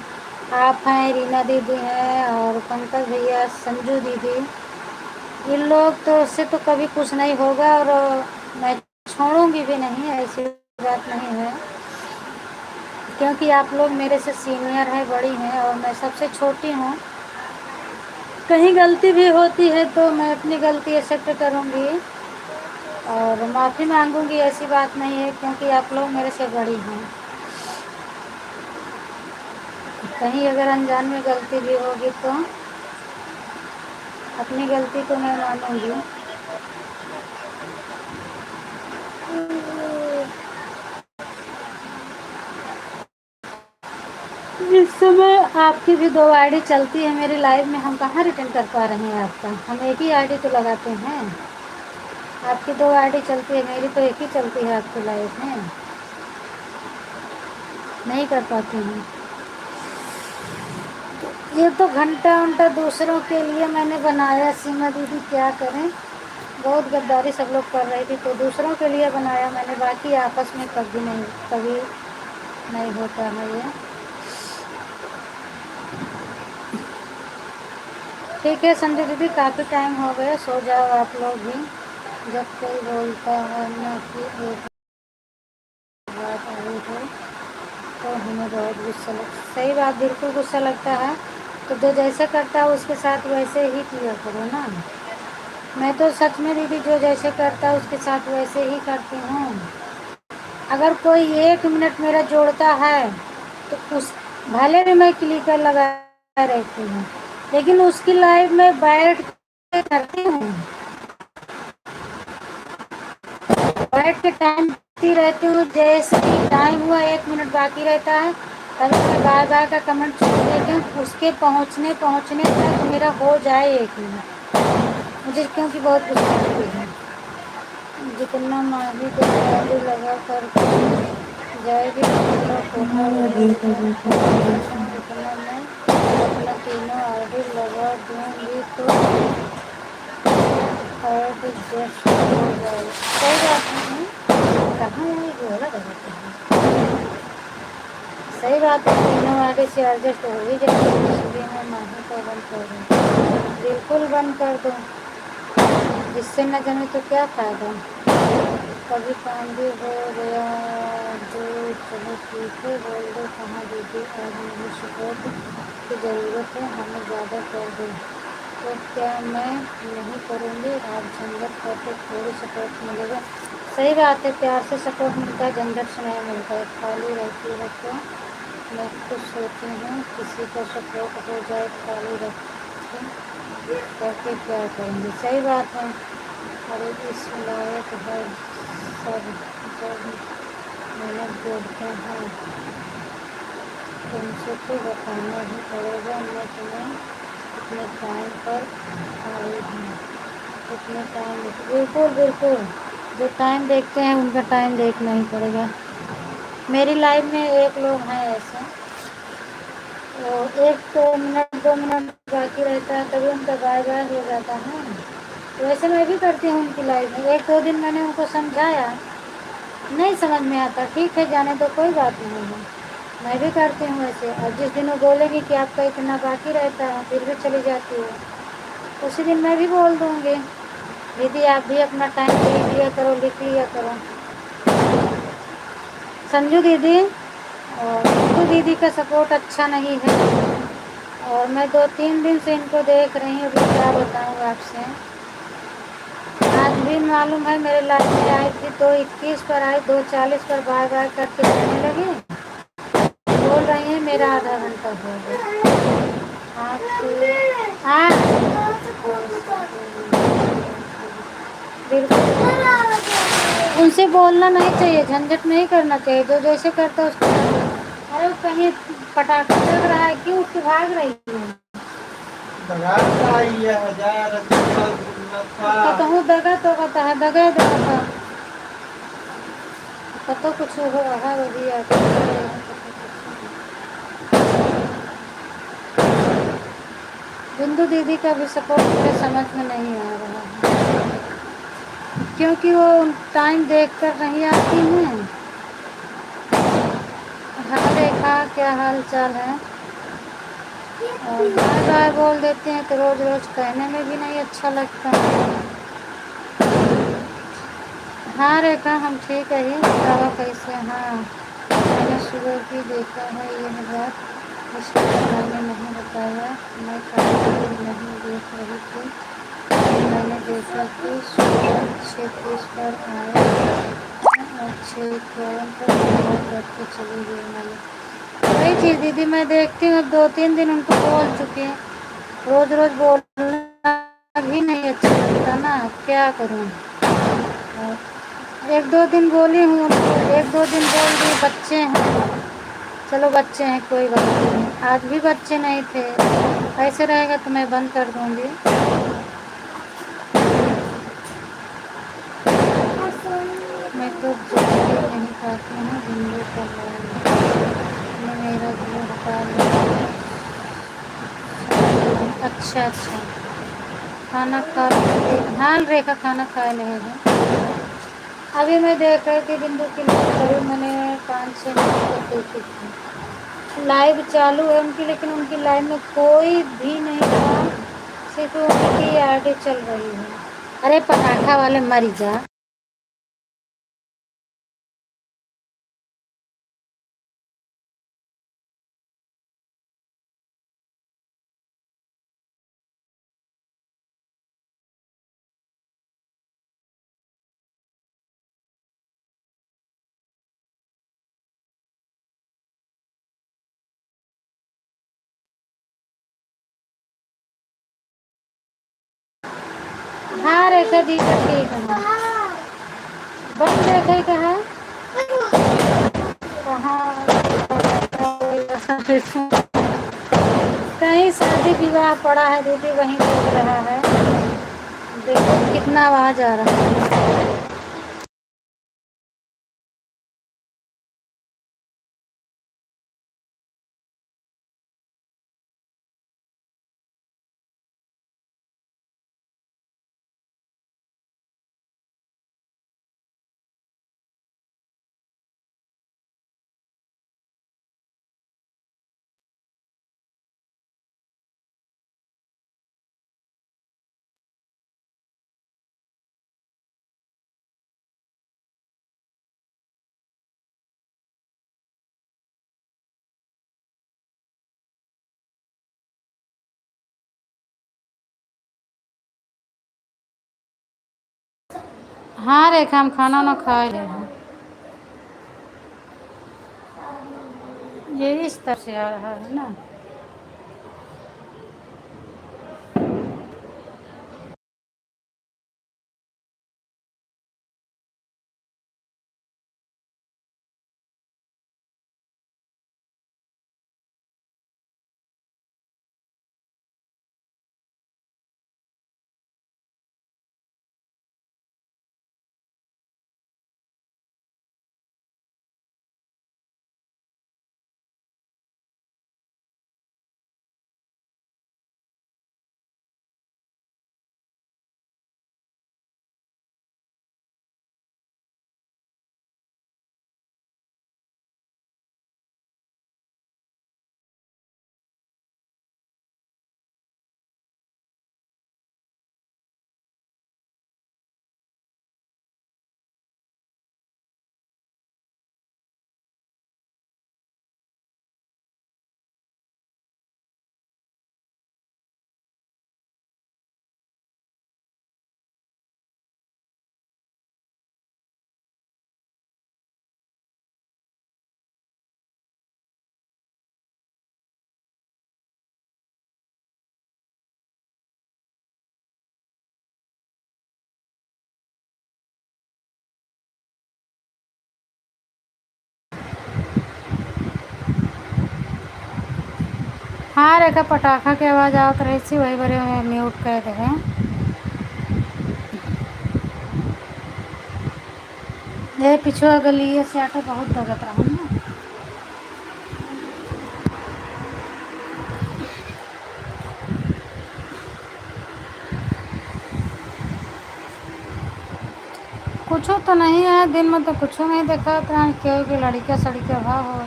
आप हैं, रीना दीदी हैं, और पंकज भैया, संजू दीदी, इन लोग तो से तो कभी कुछ नहीं होगा, और मैं छोड़ूंगी भी नहीं, ऐसी बात नहीं है, क्योंकि आप लोग मेरे से सीनियर हैं, बड़ी हैं, और मैं सबसे छोटी हूँ। कहीं गलती भी होती है तो मैं अपनी गलती एक्सेप्ट करूँगी और माफ़ी मांगूंगी, ऐसी बात नहीं है, क्योंकि आप लोग मेरे से बड़ी हैं। कहीं अगर अनजान में गलती भी होगी तो अपनी गलती को मैं मानूंगी। इस समय आपकी भी 2 आईडी चलती है मेरी लाइव में, हम कहाँ रिटर्न कर पा रहे हैं आपका, हम एक ही आईडी तो लगाते हैं। आपकी 2 आईडी चलती है, मेरी तो एक ही चलती है आपकी लाइव में, नहीं कर पाती हूँ। ये तो घंटा उंटा दूसरों के लिए मैंने बनाया, सीमा दीदी क्या करें, बहुत गद्दारी सब लोग कर रही थी, तो दूसरों के लिए बनाया मैंने, बाकी आपस में कभी नहीं होता है ये। ठीक है संजय दीदी, काफ़ी टाइम हो गया, सो जाओ आप लोग भी। जब कोई बोलता है ना कि एक बात आई है तो हमें बहुत गुस्सा लगता, सही बात, बिल्कुल गुस्सा लगता है, तो जो जैसे करता है उसके साथ वैसे ही किया करो ना। मैं तो सच में दीदी जो जैसे करता है उसके साथ वैसे ही करती हूँ। अगर कोई 1 मिनट मेरा जोड़ता है तो उस भले भी मैं क्लिकर लगा रहती हूँ, लेकिन उसकी लाइफ में बैठ के करती हूँ, बैठ के टाइम देती रहती हूँ। जैसे ही टाइम हुआ 1 मिनट बाकी रहता है तभी मैं बार बार का कमेंट छोड़ देती हूँ, उसके पहुँचने तक मेरा हो जाए 1 मिनट, मुझे क्योंकि बहुत गुस्सा आती है। जितना माही को आगे लगा कर जाएगी उतना मैं अपना तीनों आगे लगा दूँगी तो और जस्ट हो जाएगी। सही बात नहीं, कहाँ ये बोला करते हैं, सही बात है, तीनों आगे से एडजस्ट हो ही जाएगी, इसलिए मैं माही को बंद कर दूँ, बिल्कुल बंद कर दूँ, जिससे न जमे तो क्या फ़ायदा। कभी काम भी हो गया जो चलो ठीक है, बोल दो कहाँ दीदी और मुझे सपोर्ट की ज़रूरत है, हमें ज़्यादा कर दो, तो क्या मैं नहीं करूँगी, आप झंझट करके थोड़ी सपोर्ट मिलेगा। सही बात है, प्यार से सपोर्ट मिलता है, झंझट से नहीं मिलता है। खाली रहती है तो मैं खुश होती हूँ, किसी को सपोर्ट हो जाए, खाली रखती करके क्या करेंगे। सही बात है, अरे इस लायक है सब, जब मेहनत जोड़ते हैं तुमसे तो बताना ही पड़ेगा, मैं तुम्हें कितने टाइम पर आई हूँ, कितने टाइम, बिल्कुल बिल्कुल, जो टाइम देखते हैं उनका टाइम देखना ही पड़ेगा। मेरी लाइफ में एक लोग हैं ऐसे, वो 1 मिनट 2 मिनट बाकी रहता है तभी उनका बाय बाय हो जाता है। तो वैसे मैं भी करती हूँ उनकी लाइफ में, 1-2 दिन मैंने उनको समझाया, नहीं समझ में आता, ठीक है जाने तो कोई बात नहीं है, मैं भी करती हूँ वैसे। और जिस दिन वो बोलेगी कि आपका इतना बाकी रहता है फिर भी चली जाती है, उसी दिन मैं भी बोल दूँगी दीदी आप भी अपना टाइम लिख लिया करो, लिख लिया करो। संजू दीदी और नीतू दीदी का सपोर्ट अच्छा नहीं है, और मैं 2-3 दिन से इनको देख रही हूँ, अभी क्या बताऊँ आपसे। आज भी मालूम है मेरे लाइफ में आई थी, 2:21 पर आई, 2:40 पर बाय बाय करके जाने लगी, बोल रही हैं मेरा आधा घंटा हो गया। आप हाँ बिल्कुल, उनसे बोलना नहीं चाहिए, झंझट नहीं करना चाहिए, जो जैसे करता है उसको अरे वो कहीं पटाखा लग रहा है, क्यों उठ के भाग रही है? दगार का आई है 1000 था। कतहूँ दगा तो कहता है दगा दे था। कतो कुछ हो रहा है वही आके बिंदु दीदी का भी सपोर्ट मुझे समझ में नहीं आ रहा है, क्योंकि वो टाइम देख कर नहीं आती हैं। हाँ रेखा, क्या हाल चाल है? और बाय बाय बोल देते हैं तो रोज रोज कहने में भी नहीं अच्छा लगता है। हाँ रेखा, हम ठीक है ही, दवा कैसे? हाँ मैंने सुबह भी देखा है यह बात, इसलिए मैंने नहीं बताया। मैं कभी नहीं देख रही थी, मैंने देखा कि सुबह 6:30 पर आए और 6:52 पर फोन करके चली गई। मैंने वही चीज़ दीदी मैं देखती हूँ, 2-3 दिन उनको बोल चुके हैं, रोज रोज बोलना भी नहीं अच्छा लगता ना, क्या करूँ? और 1-2 दिन बोली हूँ उनको, 1-2 दिन बोल दी बच्चे हैं, चलो बच्चे हैं कोई बात नहीं, आज भी बच्चे नहीं थे। ऐसे रहेगा तो मैं बंद कर दूँगी। मैं तो जल्दी नहीं खाती हूँ, भिंडी का ये मेरा जो हटा लिया। अच्छा अच्छा, खाना खा हाँ रेखा खाना खाए नहीं है। अभी मैं देख रही थी बिंदु की लाइव, करीब मैंने 5-6 मिनट तक देखी थी। लाइव चालू है उनकी, लेकिन उनकी लाइव में कोई भी नहीं था, सिर्फ उनकी आईडी चल रही है। अरे पटाखा वाले मर जा। हाँ रेखा दी तो ठीक है, बन रेखा कहाँ कहाँ कहीं शादी विवाह पड़ा है दीदी, वहीं लग रहा है, देखो कितना आवाज आ रहा है। हाँ रेखा, हम खाना ना खाए हैं, ये इस तरह से आ रहा है ना। हाँ रेखा पटाखा के आवाज़ आवत रही थी वही बरे म्यूट कर दे। ये पिछुआ गली से आटे बहुत दगत रहा ना। कुछ तो नहीं है दिन में तो कुछ नहीं देखा था क्यों कि लड़कियाँ सड़कियाँ भाव हो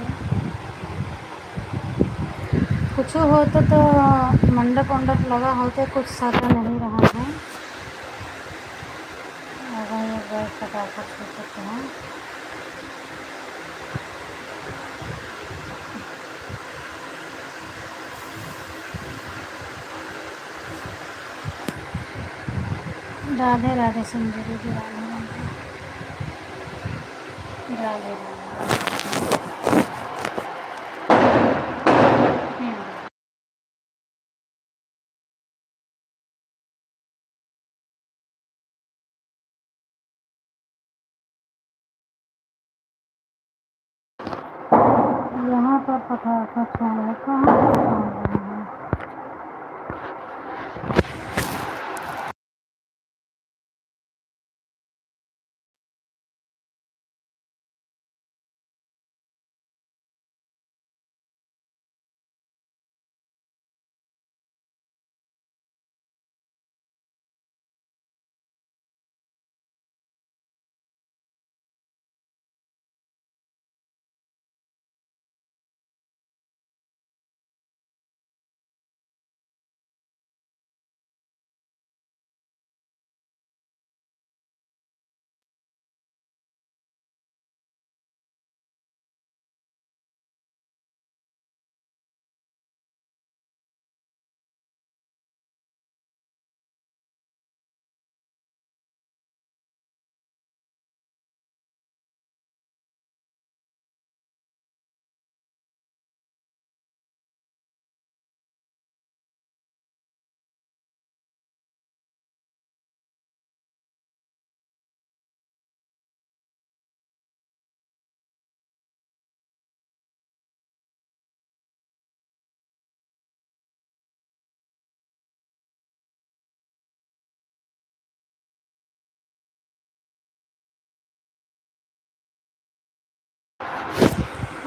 कुछ होते तो मंडप वंडप लगा होते कुछ सारा नहीं रहा है। अगर ये गैस फटाफट छूटते हैं। राधे राधे सुंदरी जी राधे राधे राधे राधे। यहाँ पर पटाखा छोड़ कहाँ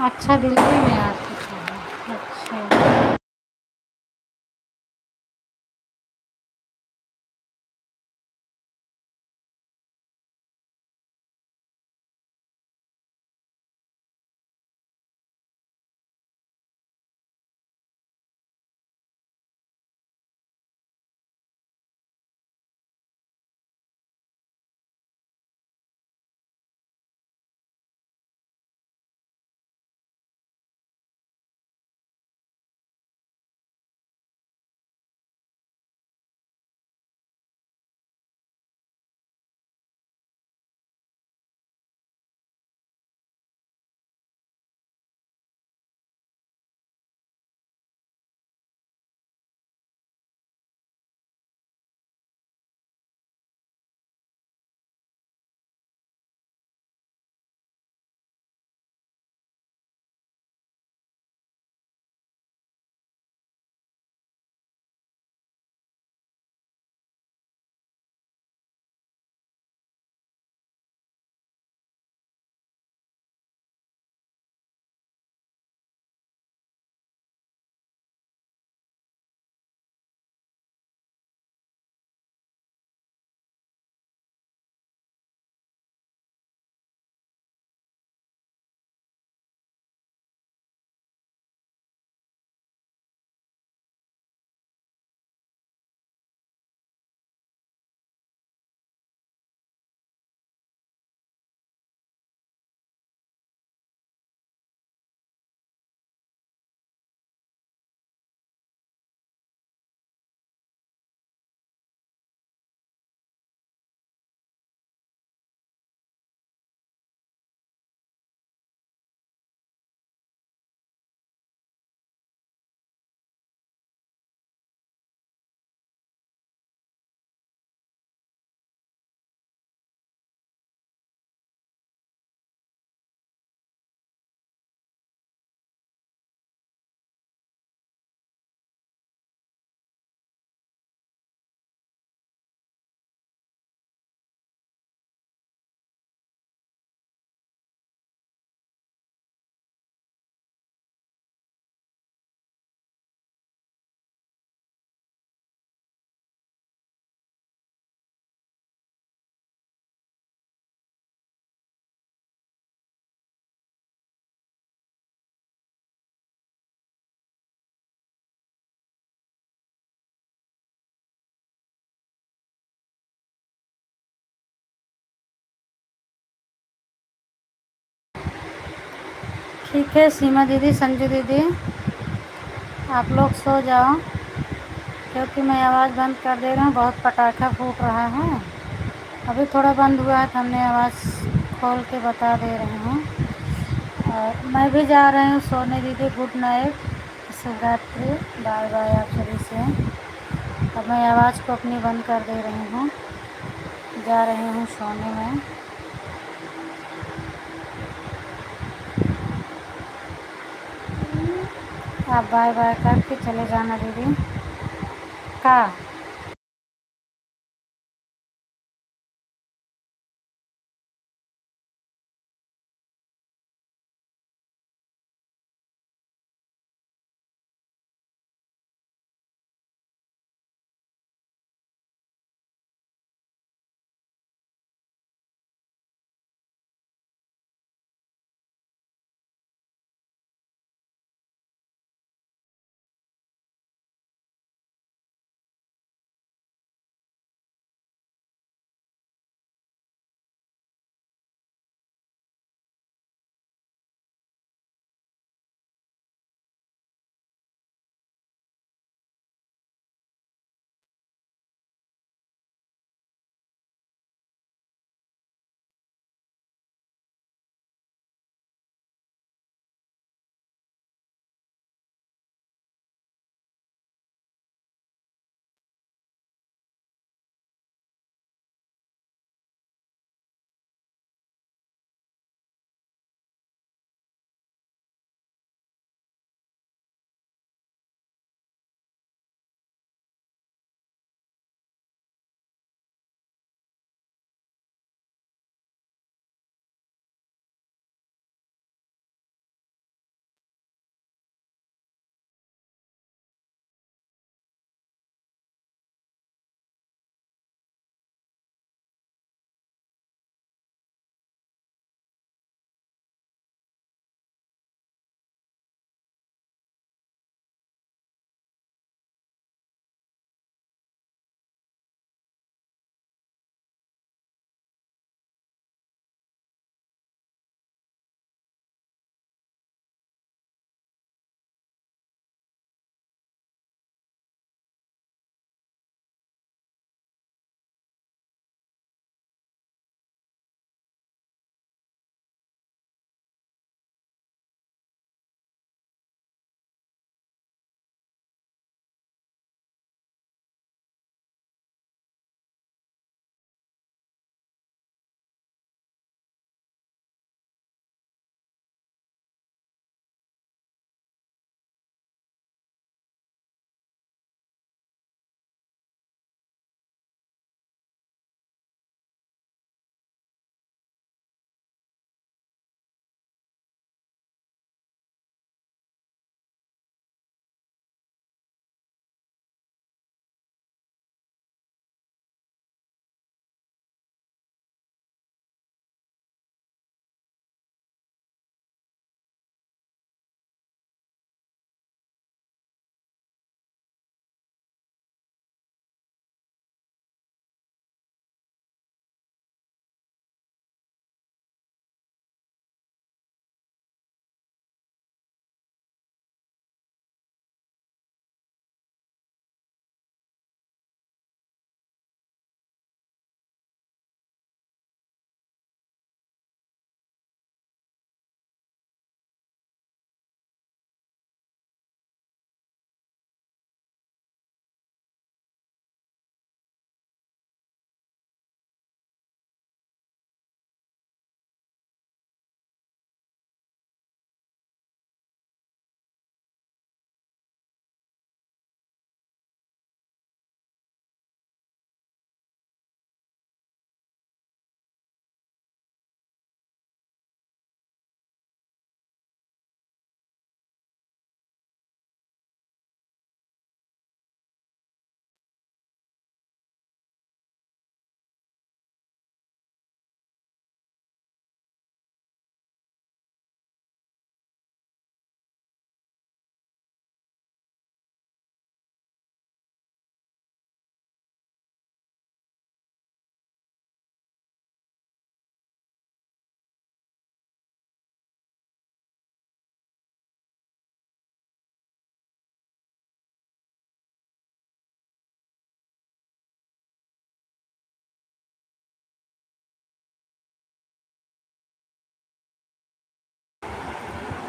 अच्छा दिल्ली में आज कुछ है अच्छा। ठीक है सीमा दीदी, संजू दीदी, आप लोग सो जाओ, क्योंकि मैं आवाज़ बंद कर दे रहा हूँ, बहुत पटाखा फूट रहा है। अभी थोड़ा बंद हुआ है तो हमने आवाज़ खोल के बता दे रहे हैं। और मैं भी जा रही हूँ सोने दीदी, गुड नाइट, शुभ रात्रि, बाय बाय आप सभी से। अब मैं आवाज़ को अपनी बंद कर दे रही हूँ, जा रही हूँ सोने में। आप बाय बाय करके चले जाना दीदी का।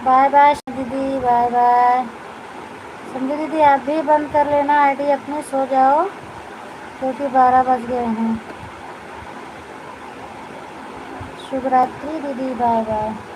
बाय बाय दीदी, बाय बाय। संजू दीदी आप भी बंद कर लेना आईडी अपनी, सो जाओ क्योंकि 12 बज गए हैं। शुभ रात्रि दीदी, बाय बाय।